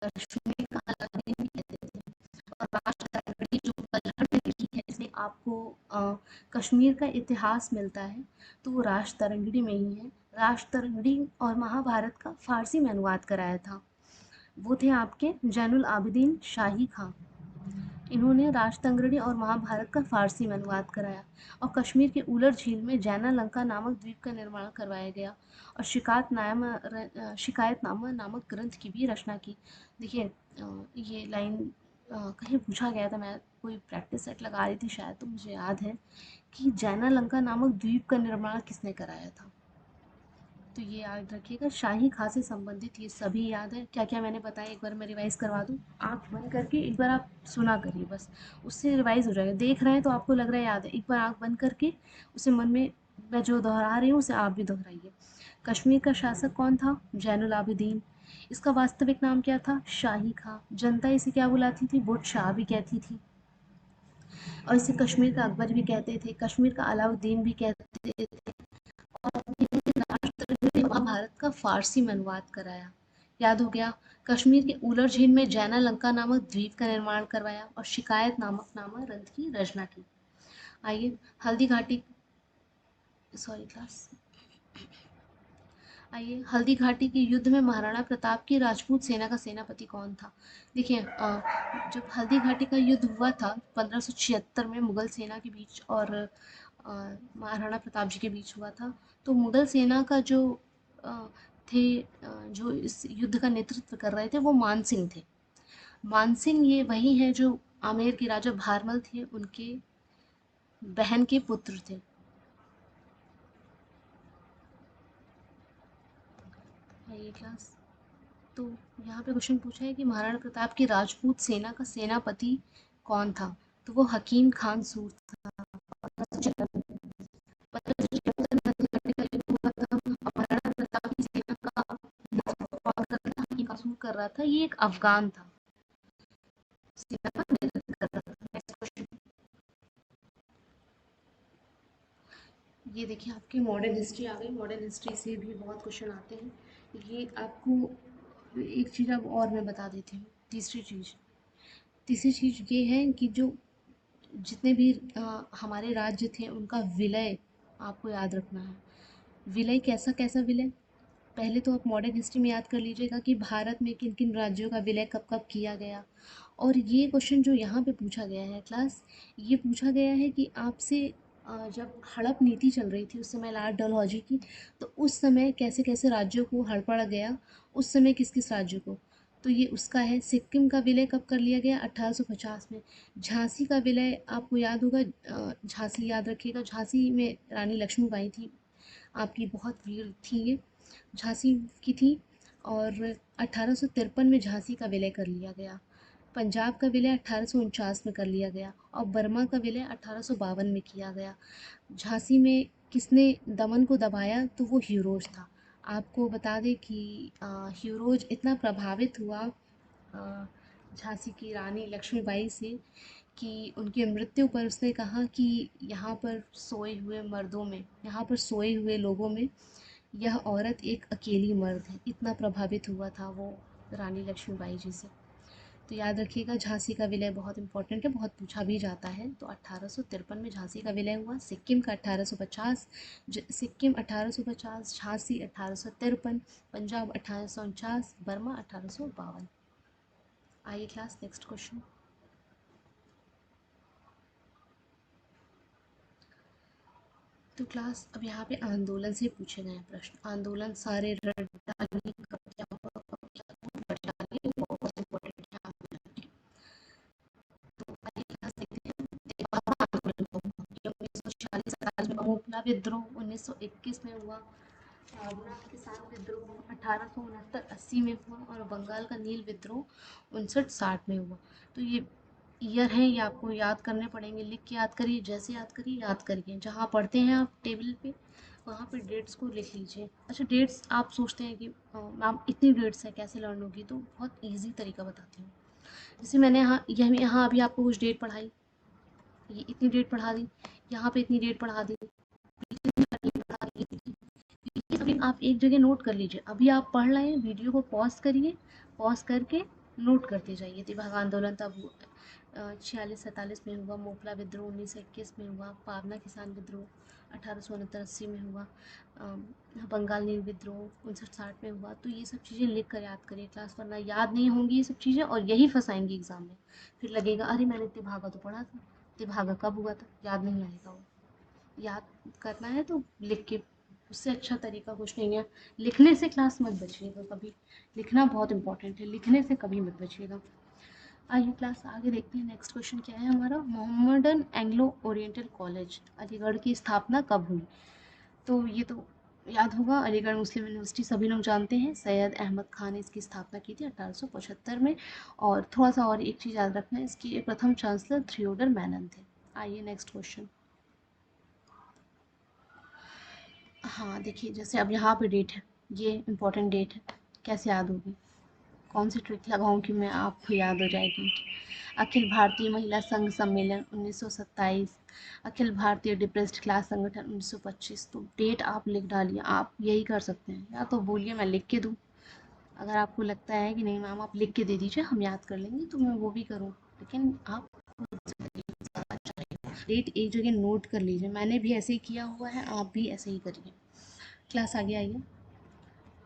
कश्मीर का अलाउद्दीन भी कहते थे। और राष्ट्र जो कलहड़ में लिखी है, इसमें आपको कश्मीर का इतिहास मिलता है, तो वो राष्ट्र तरंगिणी में ही है। राष्ट्र तरंगिणी और महाभारत का फारसी में अनुवाद कराया था, वो थे आपके जैनुल आबिदीन शाही खां। इन्होंने राष्ट्रतंगड़ी और महाभारत का फारसी में अनुवाद कराया और कश्मीर के उलर झील में जैना लंका नामक द्वीप का निर्माण करवाया गया और शिकायतनामा नामक ग्रंथ की भी रचना की। देखिए ये लाइन कहीं पूछा गया था, मैं कोई प्रैक्टिस सेट लगा रही थी शायद, तो मुझे याद है कि जैना लंका नामक द्वीप का निर्माण किसने कराया था। तो ये याद रखिएगा, शाही खां से संबंधित ये सभी याद है। क्या क्या मैंने बताया एक बार मैं रिवाइज करवा दूँ। आँख बंद करके एक बार आप सुना करिए, बस उससे रिवाइज हो जाएगा। देख रहे हैं तो आपको लग रहा है याद है, एक बार आँख बंद करके उसे मन में, मैं जो दोहरा रही हूँ उसे आप भी दोहराइए। कश्मीर का शासक कौन था? जैनुल आबिदीन। इसका वास्तविक नाम क्या था? शाही खां। जनता इसे क्या बुलाती थी? बुर्ज शाह भी कहती थी। और इसे कश्मीर का अकबर भी कहते थे, कश्मीर का अलाउद्दीन भी कहते थे। और राष्ट्र महाभारत का फारसी में अनुवाद कराया। याद हो गया। कश्मीर के उलर झील में जैना लंका नामक द्वीप का निर्माण करवाया और शिकायत नामक नामा ग्रंथ की रचना की। आइए हल्दी घाटी, सॉरी क्लास, आइए हल्दी घाटी के युद्ध में महाराणा प्रताप की राजपूत सेना का सेनापति कौन था? देखिए जब हल्दी घाटी का युद्ध हुआ था 1576 में मुगल सेना के बीच और महाराणा प्रताप जी के बीच हुआ था, तो मुगल सेना का जो अ, जो इस युद्ध का नेतृत्व कर रहे थे वो मान सिंह थे। मान सिंह ये वही हैं जो आमेर के राजा भारमल थे, उनके बहन के पुत्र थे। ये क्लास, तो यहाँ पे क्वेश्चन पूछा है कि महाराणा प्रताप की राजपूत सेना का सेनापति कौन था? तो वो हकीम खान सूर था। महाराणा प्रताप की सेना का नेतृत्व कौन कर रहा था? हकीम खान सूर कर रहा था। ये एक अफगान था, सेना का नेतृत्व कर रहा था। नेक्स्ट क्वेश्चन, ये देखिए आपकी मॉडर्न हिस्ट्री आ गई। मॉडर्न हिस्ट्री से भी बहुत क्वेश्चन आते हैं। ये आपको एक चीज़ अब और मैं बता देती हूँ। तीसरी चीज़ ये है कि जो जितने भी हमारे राज्य थे उनका विलय आपको याद रखना है। विलय कैसा कैसा विलय? पहले तो आप मॉडर्न हिस्ट्री में याद कर लीजिएगा कि भारत में किन किन राज्यों का विलय कब कब किया गया। और ये क्वेश्चन जो यहाँ पे पूछा गया है क्लास, ये पूछा गया है कि आपसे जब हड़प नीति चल रही थी उस समय लॉर्ड डलहौजी की, तो उस समय कैसे कैसे राज्यों को हड़पड़ा गया, उस समय किस किस राज्य को। तो ये उसका है। सिक्किम का विलय कब कर लिया गया? 1850 में। झांसी का विलय आपको याद होगा, झांसी याद रखिएगा, झांसी में रानी लक्ष्मीबाई थी, आपकी बहुत वीर थी ये, झांसी की थी। और 1853 में झांसी का विलय कर लिया गया। पंजाब का विलय 1849 में कर लिया गया और बर्मा का विलय 1852 में किया गया। झांसी में किसने दमन को दबाया? तो वो हीरोज था। आपको बता दें कि हीरोज इतना प्रभावित हुआ झांसी की रानी लक्ष्मीबाई से कि उनकी मृत्यु पर उसने कहा कि यहाँ पर सोए हुए मर्दों में, यहाँ पर सोए हुए लोगों में यह औरत एक अकेली मर्द है। इतना प्रभावित हुआ था वो रानी लक्ष्मीबाई जी से। तो याद रखिएगा झांसी का विलय बहुत इंपॉर्टेंट है, बहुत पूछा भी जाता है। तो 1853 में झांसी का विलय हुआ। सिक्किम का 1850, सिक्किम 1850, झांसी 1853, पंजाब 1849, बर्मा 1852। आइए क्लास नेक्स्ट क्वेश्चन। तो क्लास अब यहाँ पे आंदोलन से पूछे गए हैं प्रश्न। आंदोलन सारे रट डालिए, कब क्या हुआ, कब क्या हुआ, रट डालिए, बहुत इंपॉर्टेंट है आंदोलन। तो आइए क्लास देखते हैं। देवावा आंदोलन कब हुआ? ये 1946-47 में। मोपला विद्रोह 1921 में हुआ। गुना किसान विद्रोह 1869-80 में हुआ और बंगाल का नील विद्रोह 59-60 में हुआ। तो ये ईयर हैं, ये आपको याद करने पड़ेंगे। लिख के याद करिए, जैसे याद करिए याद करिए, जहाँ पढ़ते हैं आप टेबल पे वहाँ पे डेट्स को लिख लीजिए। अच्छा, डेट्स आप सोचते हैं कि मैम इतनी डेट्स है कैसे लर्न होगी, तो बहुत ईजी तरीका बताती हूँ। जैसे मैंने यहाँ अभी आपको कुछ डेट पढ़ाई, ये इतनी डेट पढ़ा दी, यहाँ पे इतनी डेट पढ़ा दी, ये सभी आप एक जगह नोट कर लीजिए। अभी आप पढ़ रहे हैं, वीडियो को पॉज करिए, पॉज करके नोट करते जाइए। दिभाग आंदोलन तब 46-47 में हुआ, मोपला विद्रोह 1921 में हुआ, पावना किसान विद्रोह 1869-80 में हुआ, बंगाल नील विद्रोह 59-60 में हुआ। तो ये सब चीज़ें लिख कर याद करिए क्लास, वरना याद नहीं होंगी ये सब चीज़ें और यही फंसाएंगी एग्जाम में। फिर लगेगा अरे मैंने तिभागा तो पढ़ा था, तिभागा कब हुआ था, याद नहीं आएगा वो। याद करना है तो लिख के, उससे अच्छा तरीका कुछ नहीं है। लिखने से क्लास मत बचिएगा कभी, लिखना बहुत इंपॉर्टेंट है, लिखने से कभी मत बचिएगा। आइए क्लास आगे देखते हैं। नेक्स्ट क्वेश्चन क्या है हमारा, Mohammedan Anglo oriental college Aligarh की स्थापना कब हुई। तो ये तो याद होगा, अलीगढ़ मुस्लिम यूनिवर्सिटी सभी लोग जानते हैं। सैयद अहमद खान ने इसकी स्थापना की थी 1875 में। और थोड़ा सा और एक चीज़ याद रखना है, इसकी प्रथम चांसलर थ्योडर मेनन थे। आइए नेक्स्ट क्वेश्चन। हाँ देखिए, जैसे अब यहाँ पे डेट है, ये इम्पोर्टेंट डेट है, कैसे याद होगी, कौन सी ट्रिक लगाऊं कि मैं आपको याद हो जाएगी। अखिल भारतीय महिला संघ सम्मेलन 1927, अखिल भारतीय डिप्रेस्ड क्लास संगठन 1925। तो डेट आप लिख डालिए, आप यही कर सकते हैं, या तो बोलिए मैं लिख के दूँ। अगर आपको लगता है कि नहीं मैम आप लिख के दे दीजिए हम याद कर लेंगे, तो मैं वो भी करूँ, लेकिन आप डेट एक जगह नोट कर लीजिए। मैंने भी ऐसे ही किया हुआ है, आप भी ऐसे ही करिए। क्लास आगे आइए।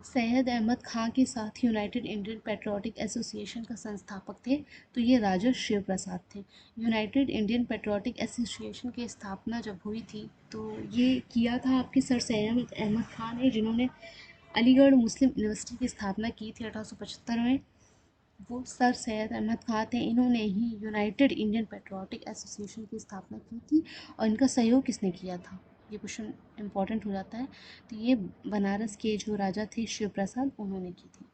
सैयद अहमद खां के साथ यूनाइटेड इंडियन पेट्रियाटिक एसोसिएशन का संस्थापक थे, तो ये राजा शिव प्रसाद थे। यूनाइटेड इंडियन पेट्रियाटिक एसोसिएशन की स्थापना जब हुई थी, तो ये किया था आपके सर सैयद अहमद खान ने, जिन्होंने अलीगढ़ मुस्लिम यूनिवर्सिटी की स्थापना की थी 1875 में। वो सर सैयद अहमद खान थे, इन्होंने ही यूनाइटेड इंडियन पेट्रियाटिक एसोसिएशन की स्थापना की थी। और इनका सहयोग किसने किया था, ये क्वेश्चन इम्पोर्टेंट हो जाता है। तो ये बनारस के जो राजा थे शिव प्रसाद, उन्होंने की थी।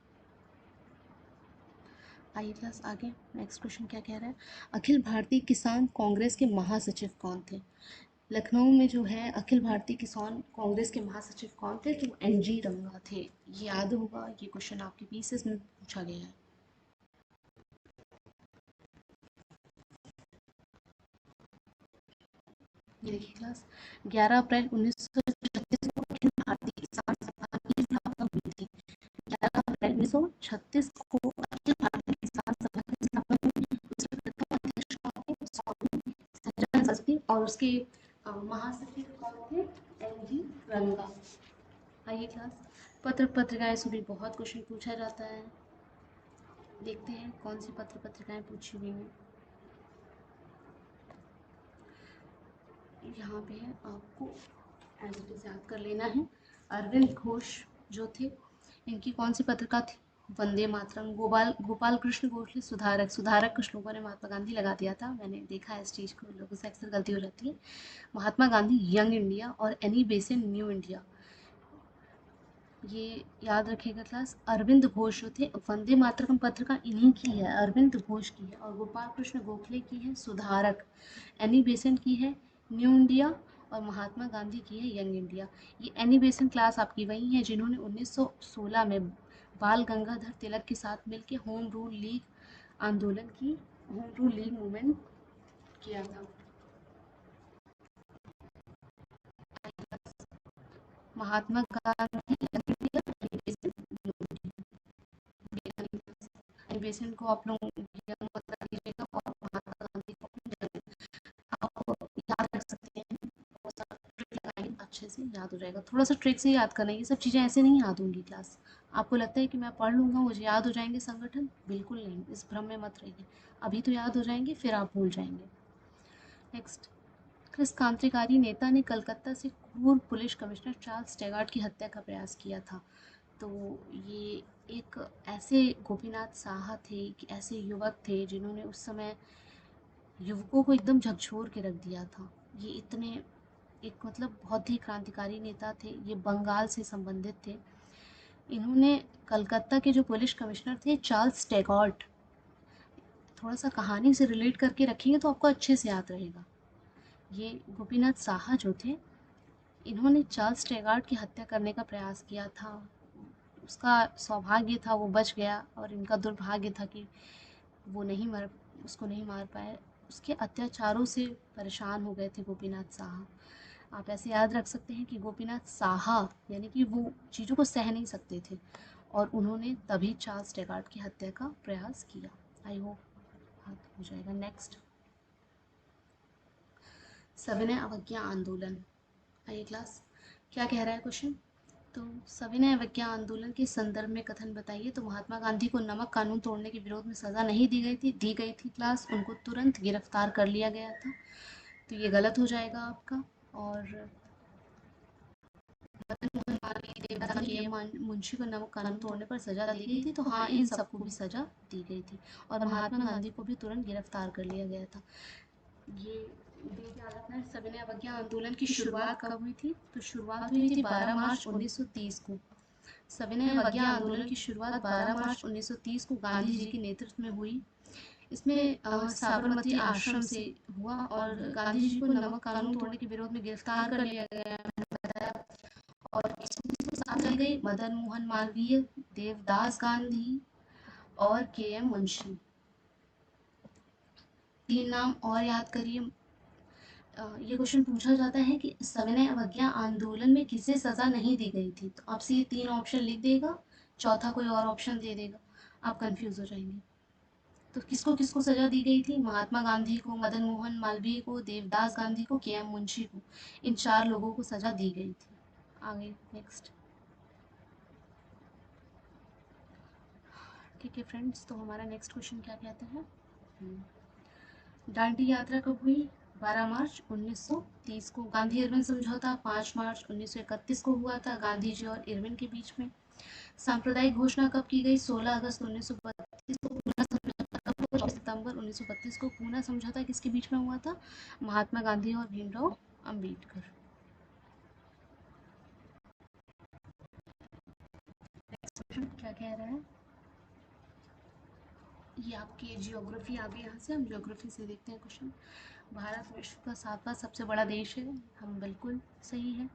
आइए क्लास आगे, नेक्स्ट क्वेश्चन क्या कह रहा है, अखिल भारतीय किसान कांग्रेस के महासचिव कौन थे। लखनऊ में जो है अखिल भारतीय किसान कांग्रेस के महासचिव कौन थे, तो NG रंगा थे। ये याद होगा, ये क्वेश्चन आपके पीसीएस में पूछा गया है। ये देखिए क्लास, 11 अप्रैल 1936 को अखिल भारतीय किसान सभा की स्थापना हुई थी। 11 अप्रैल 1936 को अखिल भारतीय किसान सभा की स्थापना हुई। उसके प्रथम अध्यक्ष कौन थे, स्वामी सज्जन शास्त्री, और उसके महासचिव कौन थे, NG रंगा। आइए क्लास, पत्र पत्रिकाएं से भी बहुत क्वेश्चन पूछा जाता है। देखते हैं कौन सी पत्र पत्रिकाएं पूछी हुई हैं। यहाँ पे है, आपको एज इट इज याद कर लेना है। अरविंद घोष जो थे, इनकी कौन सी पत्रिका थी, वंदे मातरम। गोपाल कृष्ण गोखले सुधारक, सुधारक कुछ लोगों ने महात्मा गांधी लगा दिया था, मैंने देखा है इस चीज़ को, लोगों से अक्सर गलती हो जाती है। महात्मा गांधी यंग इंडिया और एनी बेसेंट न्यू इंडिया, ये याद रखिएगा क्लास। अरविंद घोष जो थे, वंदे मातरम पत्रिका इन्हीं की है, अरविंद घोष की है। और गोपाल कृष्ण गोखले की है सुधारक, एनी बेसेंट की है न्यू इंडिया, और महात्मा गांधी की है यंग इंडिया। ये एनी बेसेंट क्लास आपकी वही है जिन्होंने 1916 में बाल गंगाधर तिलक के साथ मिलकर होम रूल लीग आंदोलन की, होम रूल लीग मूवमेंट किया था। Mahatma Gandhi Young India, Annie Besant New India. Besant को आप लोग यंग बता दीजिएगा और महात्मा गांधी को आप याद रख सकते हैं। थोड़ा सा ट्रिक लगाएंगे अच्छे से याद हो जाएगा, थोड़ा सा ट्रिक से याद करना है, ये सब चीज़ें ऐसे नहीं याद होंगी क्लास। आपको लगता है कि मैं पढ़ लूँगा मुझे याद हो जाएंगे संगठन, बिल्कुल नहीं, इस भ्रम में मत रहिए। अभी तो याद हो जाएंगे, फिर आप भूल जाएंगे। नेक्स्ट, किस क्रांतिकारी नेता ने कलकत्ता से पूर्व पुलिस कमिश्नर चार्ल्स टैगार्ट की हत्या का प्रयास किया था। तो ये एक ऐसे गोपीनाथ साहा थे, कि ऐसे युवक थे जिन्होंने उस समय युवकों को एकदम झकझोर के रख दिया था। ये इतने एक मतलब बहुत ही क्रांतिकारी नेता थे, ये बंगाल से संबंधित थे। इन्होंने कलकत्ता के जो पुलिस कमिश्नर थे चार्ल्स टैगॉर्ट, थोड़ा सा कहानी से रिलेट करके रखेंगे तो आपको अच्छे से याद रहेगा। ये गोपीनाथ साहा जो थे, इन्होंने चार्ल्स टेगार्ड की हत्या करने का प्रयास किया था। उसका सौभाग्य था वो बच गया और इनका दुर्भाग्य था कि वो नहीं मर उसको नहीं मार पाए। उसके अत्याचारों से परेशान हो गए थे गोपीनाथ साहा। आप ऐसे याद रख सकते हैं कि गोपीनाथ साहा यानी कि वो चीज़ों को सह नहीं सकते थे और उन्होंने तभी चार्ल्स टेगार्ड की हत्या का प्रयास किया। आई होप बात हो जाएगा। नेक्स्ट, सविनय अवज्ञा आंदोलन। आइए क्लास, क्या कह रहा है क्वेश्चन। तो सविनय अवज्ञा आंदोलन के संदर्भ में कथन बताइए। तो महात्मा गांधी को नमक कानून तोड़ने के विरोध में सज़ा नहीं दी गई थी क्लास, उनको तुरंत गिरफ्तार कर लिया गया था। तो ये गलत हो जाएगा आपका। और मुंशी को नमक कानून तोड़ने पर सजा दी गई थी, तो हाँ, इन सबको भी सजा दी गई थी और महात्मा गांधी को भी तुरंत गिरफ्तार कर लिया गया था। ये याद रखना है। सविनय अवज्ञा आंदोलन की शुरुआत कब हुई थी। तो शुरुआत हुई थी 12 मार्च 1930 को। सविनय अवज्ञा आंदोलन की शुरुआत 12 मार्च 1930 को गांधी जी के नेतृत्व में हुई। इसमें साबरमती आश्रम से हुआ और गांधी जी को नमक कानून तोड़ने के विरोध में गिरफ्तार कर लिया गया और इसमें साथ ली गई मदन मोहन मालवीय, देवदास गांधी और के.एम. मुंशी। 3 नाम और याद करिए। ये क्वेश्चन पूछा जाता है कि सविनय अवज्ञा आंदोलन में किसे सजा नहीं दी गई थी। तो आपसे ये 3 ऑप्शन लिख देगा, चौथा कोई और ऑप्शन दे देगा, आप कंफ्यूज हो जाएंगे। तो किसको किसको सजा दी गई थी। महात्मा गांधी को, मदन मोहन मालवीय को, देवदास गांधी को, के.एम. मुंशी को। इन 4 लोगों को सजा दी गई थी। आगे नेक्स्ट। ठीक है फ्रेंड्स, तो हमारा नेक्स्ट क्वेश्चन क्या कहते हैं। दांडी यात्रा कब हुई। 12 मार्च 1930 को। गांधी इरविन समझौता 5 मार्च 1931 को हुआ था गांधी जी और इरविन के बीच में। सांप्रदायिक घोषणा कब की गई। 16 अगस्त 1932 को। पूना समझौता कब हुआ। 24 सितंबर 1932 को। पूना समझौता किसके बीच में हुआ था। महात्मा गांधी और भीमराव अम्बेडकर। नेक्स्ट क्वेश्चन क्या कह रहा है। ये आपकी जियोग्राफी आ गई। यहाँ से हम जियोग्राफी से देखते हैं क्वेश्चन। भारत विश्व का 7वां सबसे बड़ा देश है। हम बिल्कुल सही है।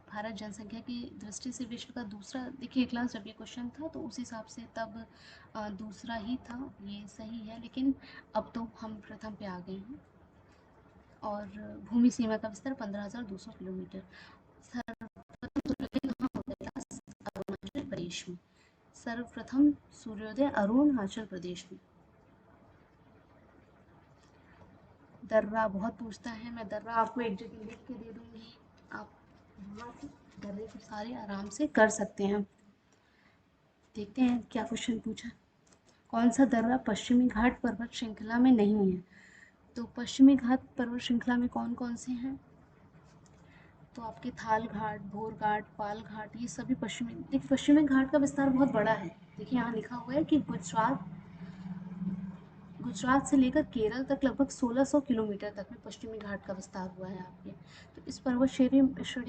भारत जनसंख्या की दृष्टि से विश्व का दूसरा। देखिए क्लास, जब ये क्वेश्चन था तो उस हिसाब से तब दूसरा ही था, ये सही है, लेकिन अब तो हम प्रथम पे आ गए हैं। और भूमि सीमा का विस्तार 15,200 किलोमीटर। सर्वप्रथम सूर्योदय कहाँ होता है क्लास। अरुणाचल प्रदेश में। सर्वप्रथम सूर्योदय अरुणाचल प्रदेश में। दर्रा बहुत पूछता है, मैं दर्रा आपको एक जगह लिख के दे दूंगी, आप वहाँ से दर्रे को सारे आराम से कर सकते हैं। देखते हैं क्या क्वेश्चन पूछा। कौन सा दर्रा पश्चिमी घाट पर्वत श्रृंखला में नहीं है। तो पश्चिमी घाट पर्वत श्रृंखला में कौन कौन से हैं। तो आपके थाल घाट, भोर घाट, पाल घाट, ये सभी पश्चिमी। देखिए पश्चिमी घाट का विस्तार बहुत बड़ा है। देखिए यहाँ लिखा हुआ है कि गुजरात से लेकर केरल तक लगभग 1600 किलोमीटर तक में पश्चिमी घाट का विस्तार हुआ है आपके। तो इस पर्वत श्रेणी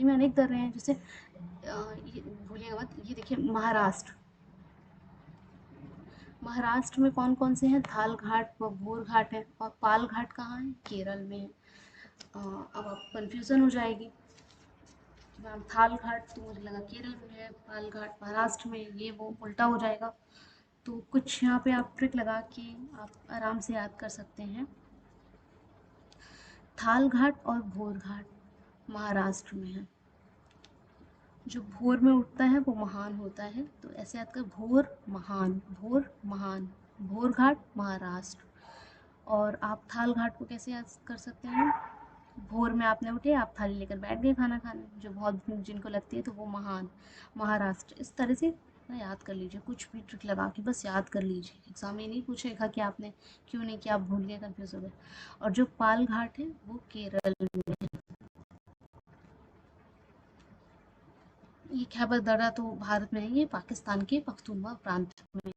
में अनेक दर्रे हैं, जैसे ये भूलिएगा मत, ये देखिए महाराष्ट्र में कौन कौन से हैं। थाल घाट व भोर घाट है और पाल घाट कहाँ है, केरल में है। अब आप कन्फ्यूज़न हो जाएगी। मैम थाल घाट तो मुझे लगा केरल में है, पाल घाट महाराष्ट्र में, ये वो उल्टा हो जाएगा। तो कुछ यहाँ पे आप ट्रिक लगा के आप आराम से याद कर सकते हैं। थाल घाट और भोर घाट महाराष्ट्र में है। जो भोर में उठता है वो महान होता है, तो ऐसे याद कर, भोर महान, भोर महान, भोर घाट महाराष्ट्र। और आप थाल घाट को कैसे याद कर सकते हैं। भोर में आपने उठे, आप थाली लेकर बैठ गए खाना खाने, जो बहुत भूख जिनको लगती है, तो वो महान महाराष्ट्र। इस तरह से ना याद कर लीजिए, कुछ भी ट्रिक लगा के बस याद कर लीजिए। एग्जाम में नहीं पूछेगा कि आपने क्यों नहीं किया, आप भूल गए, कन्फ्यूज हो गए। और जो पाल घाट है वो केरल में है। ये खैबर दर्रा तो भारत में नहीं, ये पाकिस्तान के पख्तूनवा प्रांत में है।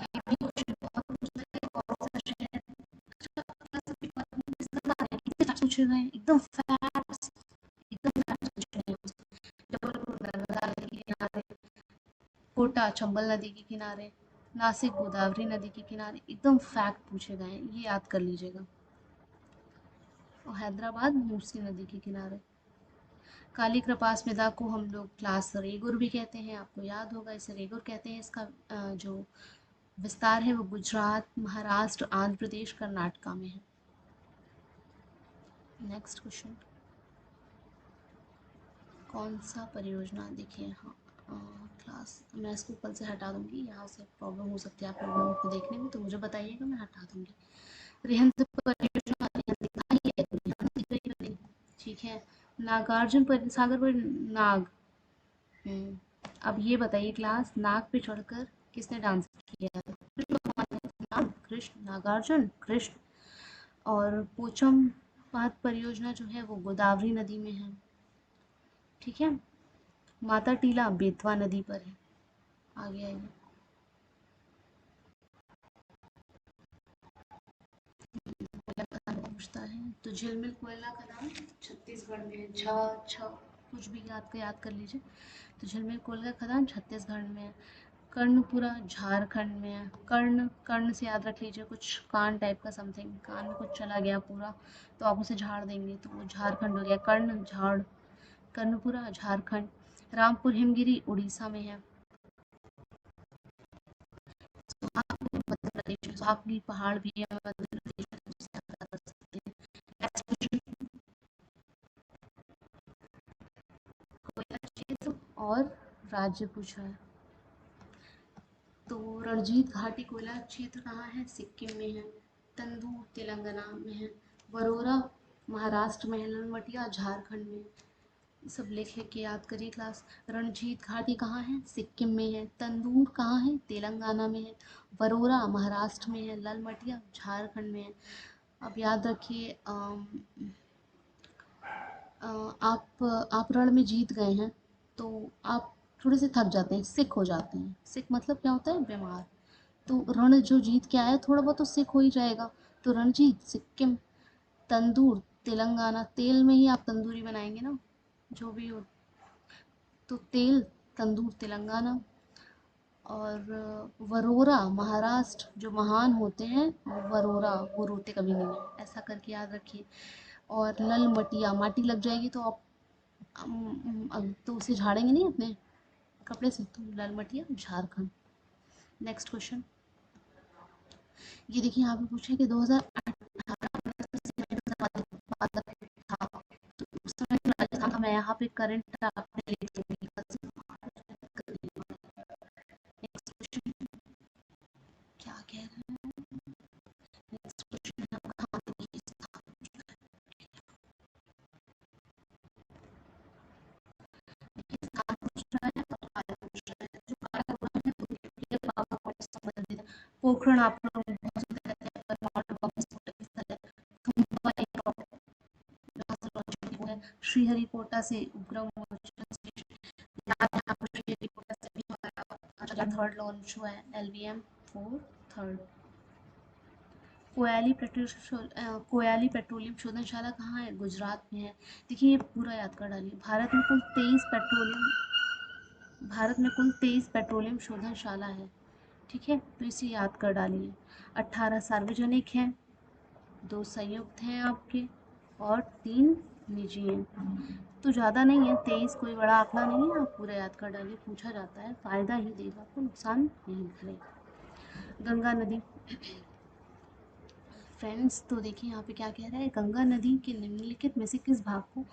ये भी क्वेश्चन बहुत पूछता है, कौन सा शहर पूछे गए एकदम फैक्ट, एकदम फैक्ट पूछे गए। जबलपुर नर्मदा नदी के किनारे, कोटा चंबल नदी के किनारे, नासिक गोदावरी नदी के किनारे, एकदम फैक्ट पूछे गए हैं, ये याद कर लीजिएगा। और हैदराबाद मूसी नदी के किनारे। काली कृपास मृदा को हम लोग क्लास रेगुर भी कहते हैं, आपको याद होगा इसे रेगुर कहते हैं। इसका जो विस्तार है वो गुजरात, महाराष्ट्र, आंध्र प्रदेश, कर्नाटका में है। नेक्स्ट क्वेश्चन, कौन सा परियोजना, देखिए हाँ क्लास मैं इसको कल से हटा दूंगी, यहाँ से प्रॉब्लम हो सकती है आप लोगों को देखने में, तो मुझे बताइएगा, मैं हटा दूंगी। रिहंद परियोजना दिखाई है तो यहाँ दिख रही है नहीं। ठीक है, नागार्जुन सागर पर नाग। अब ये बताइए क्लास, नाग पे चढ़कर किसने डांस किया था? कृष्ण भगवान ने। नाग कृष्ण, नागार्जुन कृष्ण। और पोचम पात परियोजना जो है वो गोदावरी नदी में है। ठीक है, माता टीला बेतवा नदी पर है। आगे आइए, कोयला खदान पूछता है तो झिलमिल कोयला खदान छत्तीसगढ़ में है। छ छ कुछ भी याद कर लीजिए। तो झिलमिल कोयला खदान छत्तीसगढ़ में है। कर्णपुरा झारखंड में है। कर्ण से याद रख लीजिए, कुछ कान टाइप का समथिंग, कान में कुछ चला गया पूरा तो आप उसे झाड़ देंगे तो वो झारखंड हो गया। कर्ण झाड़, कर्णपुरा झारखंड। रामपुर हिमगिरी उड़ीसा में है। सुहागपुर मध्य प्रदेश, सुहागपुर पहाड़ भी है मध्य प्रदेश में, तो उसे आप याद रख सकते हैं। नेक्स्ट क्वेश्चन, कोयला क्षेत्र और राज्य पूछा है। तो रणजीत घाटी कोयला क्षेत्र कहाँ है? सिक्किम में है। तंदूर तेलंगाना में है। वरोरा महाराष्ट्र में है। ललमटिया झारखंड में। सब लिख लिख के याद करिए क्लास। रणजीत घाटी कहाँ है? सिक्किम में है। तंदूर कहाँ है? तेलंगाना में है। वरोरा महाराष्ट्र में है। ललमटिया झारखंड में है। अब याद रखिए, आप रण में जीत गए हैं तो आप थोड़े से थक जाते हैं, सिक हो जाते हैं। सिक मतलब क्या होता है? बीमार। तो रण जो जीत के आया थोड़ा बहुत तो सिक हो ही जाएगा। तो रणजीत सिक्किम। तंदूर तेलंगाना, तेल में ही आप तंदूरी बनाएंगे ना, जो भी हो। तो तेल, तंदूर तेलंगाना। और वरोरा महाराष्ट्र, जो महान होते हैं वो वरोरा, वो रोते कभी नहीं है, ऐसा करके याद रखिए। और लल मटिया, माटी लग जाएगी तो आप तो उसे झाड़ेंगे नहीं अपने कपड़े से, तो लाल मटिया झारखंड। नेक्स्ट क्वेश्चन, ये देखिए यहाँ पे पूछे कि 2018 में था, तो उस समय जो राजस्थान था, मैं यहाँ पे करंट आपने लिख दिया। नेक्स्ट क्वेश्चन, क्या कह रहे हैं? नेक्स्ट क्वेश्चन है कहाँ की स्थापना? स्थान पूछ रहा है और कार्य पूछ रहा है। जो कार्य हो रहा है वो न्यूक्लियर पावर प्लांट से संबंधित है। पोखरण आप लोग बहुत सुनते रहते हैं, परमाणु बम विस्फोटक स्थल है। थुम्बा एक रॉकेट जहाँ से लॉन्च हुई वो है। श्रीहरिकोटा से उपग्रह मोचन स्टेशन, यहाँ पर श्रीहरिकोटा से भी हमारा थर्ड लॉन्च हुआ है, LVM 4 थर्ड। कोयाली पेट्रोलियम शोधनशाला कहाँ है? गुजरात में है। देखिए ये पूरा याद कर डालिए। भारत में कुल 23 पेट्रोलियम शोधनशाला है। ठीक है, तो इसे याद कर डालिए। 18 सार्वजनिक हैं, 2 संयुक्त हैं आपके, और 3 निजी हैं। तो ज़्यादा नहीं है, 23 कोई बड़ा आंकड़ा नहीं है, आप पूरा याद कर डालिए। पूछा जाता है, फ़ायदा ही देगा आपको, नुकसान नहीं करेगा। गंगा नदी फ्रेंड्स, तो देखिए यहाँ पे क्या कह रहा है, गंगा नदी के निम्नलिखित में से किस भाग को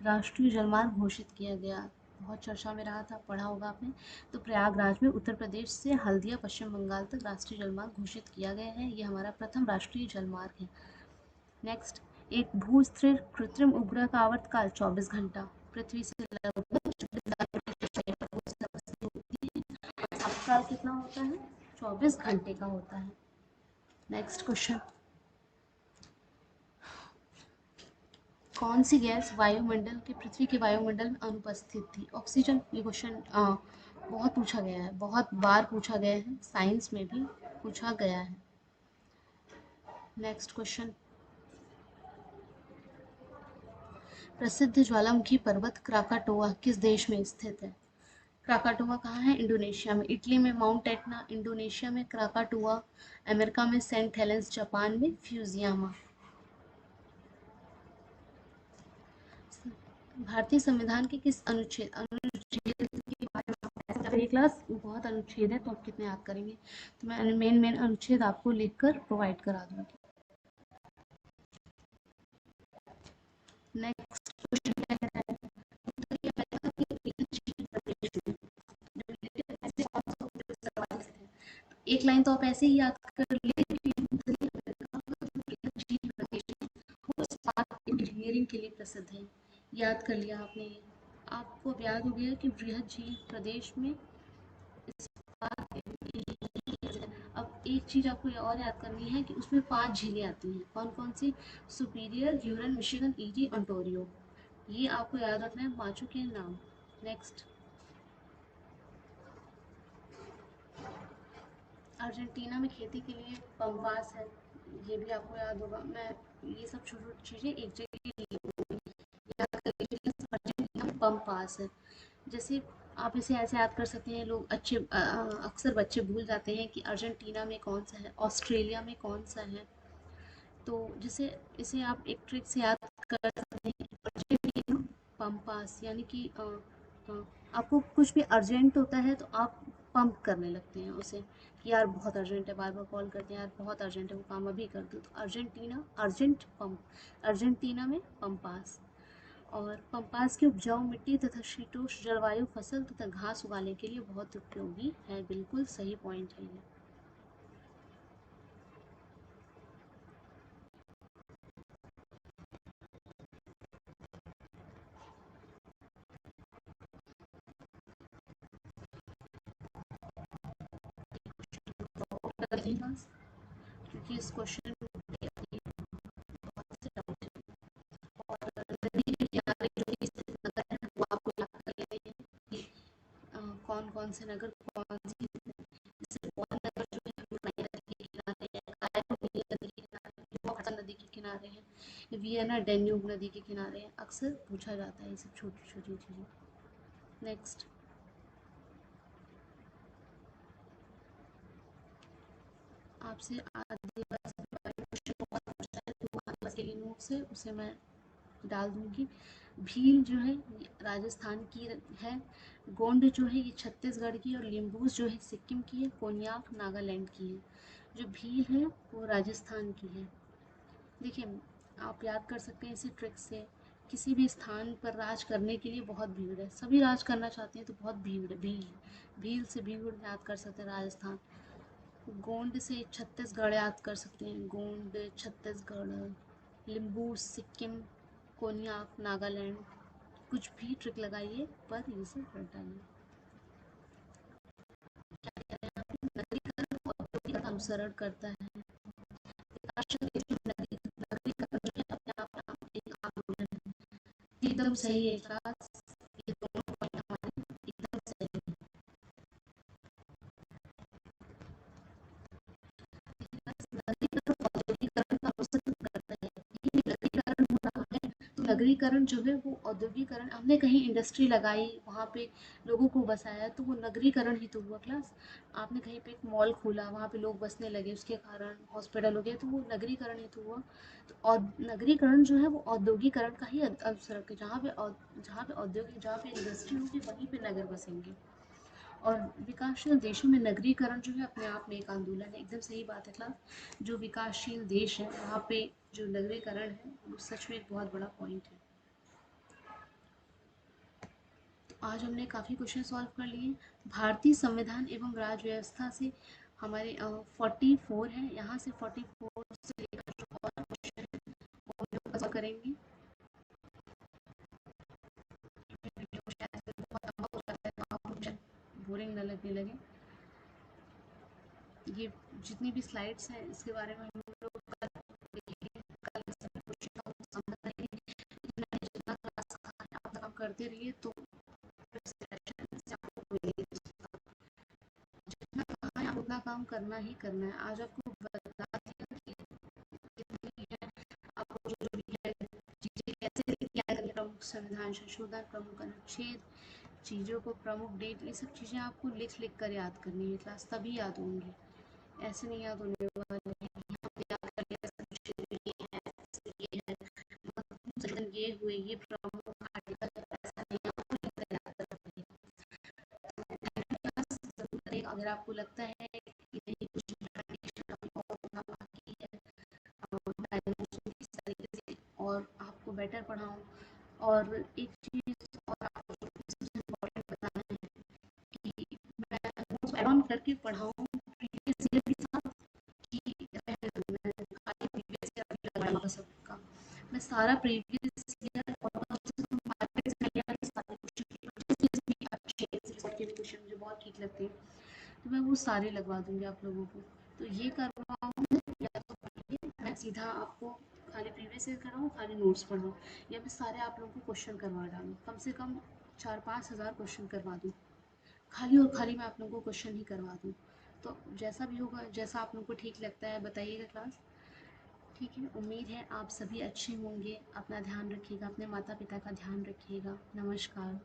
राष्ट्रीय जलमार्ग घोषित किया गया? बहुत चर्चा में रहा था, पढ़ा होगा आपने। तो प्रयागराज में उत्तर प्रदेश से हल्दिया पश्चिम बंगाल तक राष्ट्रीय जलमार्ग घोषित किया गया है। ये हमारा प्रथम राष्ट्रीय जलमार्ग है। नेक्स्ट, एक भूस्थिर कृत्रिम उपग्रह का आवर्तकाल 24 घंटा, पृथ्वी से लगभग 24,000 पर उसकी उपस्थिति होती है। आवर्तकाल कितना होता है? 24 घंटे का होता है। नेक्स्ट क्वेश्चन, कौन सी गैस वायुमंडल के पृथ्वी के वायुमंडल में अनुपस्थित थी? ऑक्सीजन। ये क्वेश्चन बहुत पूछा गया है, बहुत बार पूछा गया है, साइंस में भी पूछा गया है। नेक्स्ट क्वेश्चन, प्रसिद्ध ज्वालामुखी पर्वत क्राकाटोआ किस देश में स्थित है? क्राकाटोआ कहाँ है? इंडोनेशिया में। इटली में माउंट एटना, इंडोनेशिया में क्राकाटोआ, अमेरिका में सेंट हेलेंस, जापान में फ्यूजियामा। भारतीय संविधान के किस अनुच्छेद अनुच्छेद के बारे में आपको ऐसा लग रही है क्लास बहुत अनुच्छेद है तो आप कितने याद करेंगे, तो मैं मेन मेन अनुच्छेद आपको लिखकर प्रोवाइड करा दूंगी। नेक्स्ट क्वेश्चन क्या कहता है, उत्तरीय अमेरिका के एक निश्चित प्रदेश में जो रिलेटिव ऐसे कौन सा उपयोग सर्वाधिक है। एक लाइन तो आप ऐसे ही याद कर लिए कि उत्तरी अमेरिका का जो बृहद प्रदेश है वो इस्पात इंजीनियरिंग के लिए प्रसिद्ध है। याद कर लिया आपने ये, आपको अब याद हो गया कि बृहद झील प्रदेश में इस्पात इंजीनियरिंग। अब एक चीज आपको और याद करनी है कि उसमें 5 झीलें आती हैं, कौन कौन सी, Superior, Huron, Michigan, Erie, Ontario. ये आपको याद रखना है पांचों के नाम। नेक्स्ट, अर्जेंटीना में खेती के लिए पंपास है, ये भी आपको याद होगा। मैं ये सब छोटी छोटी चीज़ें एक जगह याद कर लीजिए, अर्जेंटीना में पंपास है। जैसे आप इसे ऐसे याद कर सकते हैं, लोग अक्सर बच्चे भूल जाते हैं कि अर्जेंटीना में कौन सा है, ऑस्ट्रेलिया में कौन सा है। तो जैसे इसे आप एक ट्रिक से याद कर सकते हैं, अर्जेंटीना पंपास, यानी कि अ, आपको कुछ भी अर्जेंट होता है तो आप पंप करने लगते हैं उसे कि यार बहुत अर्जेंट है, बार बार कॉल करते हैं यार बहुत अर्जेंट है, वो काम अभी कर दो। तो अर्जेंटीना अर्जेंट पंप, अर्जेंटीना में पंपास। और पंपास की उपजाऊ मिट्टी तथा शीतोष्ण जलवायु फसल तथा घास उगाने के लिए बहुत उपयोगी है। बिल्कुल सही पॉइंट है ये। क्योंकि इस क्वेश्चन नदी के किनारे जो स्थित नगर है वो आपको याद कर लेने हैं कि कौन कौन से नगर कौन सी, जैसे पौन नगर जो है वो नई नदी के किनारे है, कायरो नील नदी के किनारे है, जो हडसन नदी के किनारे है, वियना डेन्यूब नदी के किनारे है। अक्सर पूछा जाता है ये सब छोटी छोटी चीज़ें। नेक्स्ट, आपसे आदिवासी के बारे में क्वेश्चन बहुत पूछा है तो आदिवासी के नोट से उसे मैं डाल दूंगी। भील जो है ये राजस्थान की है, गोंड जो है ये छत्तीसगढ़ की, और लिम्बूस जो है सिक्किम की है, कोन्याक नागालैंड की है। जो भील है वो राजस्थान की है। देखिए, आप याद कर सकते हैं इसी ट्रिक से, किसी भी स्थान पर राज करने के लिए बहुत भीड़ है, सभी राज करना चाहते हैं तो बहुत भीड़ है, भील, भील से भीड़ याद कर सकते हैं राजस्थान। गोंड से छत्तीसगढ़ याद कर सकते हैं, गोंड छत्तीसगढ़। लिम्बू सिक्किम, कोन्याक नागालैंड। कुछ भी ट्रिक लगाइए पर ये सब हट डालिए। क्या कह रहे हैं आप, नगरीकरण को औद्योगिक अनुसरण करता है। विकासशील देशों में नगरीकरण जो है अपने आप में एक आंदोलन है। एकदम सही है क्लास, ये दोनों पॉइंट हमारे एकदम सही है। नगरीकरण औद्योगिकरण का अनुसरण करता है, ये नगरीकरण हो रहा है तो नगरीकरण जो है वो औद्योगिकरण, हमने कहीं इंडस्ट्री लगाई वहाँ पे लोगों को बसाया तो वो नगरीकरण ही तो हुआ क्लास। आपने कहीं पे एक मॉल खोला वहाँ पे लोग बसने लगे उसके कारण हॉस्पिटल हो गया तो वो नगरीकरण ही तो हुआ। तो और नगरीकरण जो है वो औद्योगिकरण का ही अनुसरण है, जहाँ पे औद्योगिक जहाँ पे इंडस्ट्री होगी वहीं पे नगर बसेंगे। और विकासशील देशों में नगरीकरण जो है अपने आप में एक आंदोलन है। एकदम सही बात है क्लास, जो विकासशील देश है वहाँ पे जो नगरीकरण है वो सच में एक बहुत बड़ा पॉइंट है। तो आज हमने काफ़ी क्वेश्चन सॉल्व कर लिए। भारतीय संविधान एवं राज्य व्यवस्था से हमारे 44 है, यहाँ से 44 से लेकर जो और क्वेश्चन है वो हम लोग सॉल्व करेंगे। वीडियो शायद से बहुत लंबा हो जाता है तो आपको बोरिंग न लगने लगे। ये जितनी भी स्लाइड्स हैं इसके बारे में हम लोग कल देखेंगे, कल सभी क्वेश्चन का समझ करेंगे। इतना ही जितना क्लास का है आप काम करते रहिए तो सेशन से आपको मिलेगी। जितना कहा है आप उतना काम करना ही करना है। आज आपको बता दिया कि जितनी है आपको जो भी है चीज़ें कैसे क्या करें, प्रमुख संविधान संशोधन, प्रमुख अनुच्छेद, चीज़ों को प्रमुख डेट, ये सब चीज़ें आपको लिख लिख कर याद करनी है क्लास, तभी याद होंगी, ऐसे नहीं याद होने वाले हैं। यहाँ पे याद कर लिया संक्षेप में ये है, ये है, महत्वपूर्ण संशोधन ये हुए, ये प्रमुख आर्टिकल अगर आपको लगता है कि नहीं कुछ कंडीशन अभी और होना बाकी है, इस तरीके से और आपको बेटर पढ़ाऊँ। और एक चीज़ और आपको सबसे इम्पोर्टेंट बताना है कि मैं नोट्स ऐड ऑन करके पढ़ाऊँ प्रीवियस ईयर के साथ, कि मैं खाली प्रीवियस ईयर अभी लगाऊंगा सबका। मैं सारा प्रीवियस ईयर और कम से कम 5 से पहले वाले सारे क्वेश्चन पेपर भी अच्छे के भी क्वेश्चन मुझे बहुत ठीक लगते हैं, तो मैं वो सारे लगवा दूंगी आप लोगों को। तो ये करवाऊँ या तो मैं सीधा आपको खाली प्रीवियस ईयर कराऊँ, खाली नोट्स पढ़ाऊँ, या मैं सारे आप लोगों को क्वेश्चन करवा डालूँ, कम से कम 4-5 हज़ार क्वेश्चन करवा दूँ, खाली और खाली मैं आप लोगों को क्वेश्चन ही करवा दूँ। तो जैसा भी होगा, जैसा आप लोगों को ठीक लगता है बताइएगा क्लास। ठीक है, उम्मीद है आप सभी अच्छे होंगे। अपना ध्यान रखिएगा, अपने माता पिता का ध्यान रखिएगा। नमस्कार।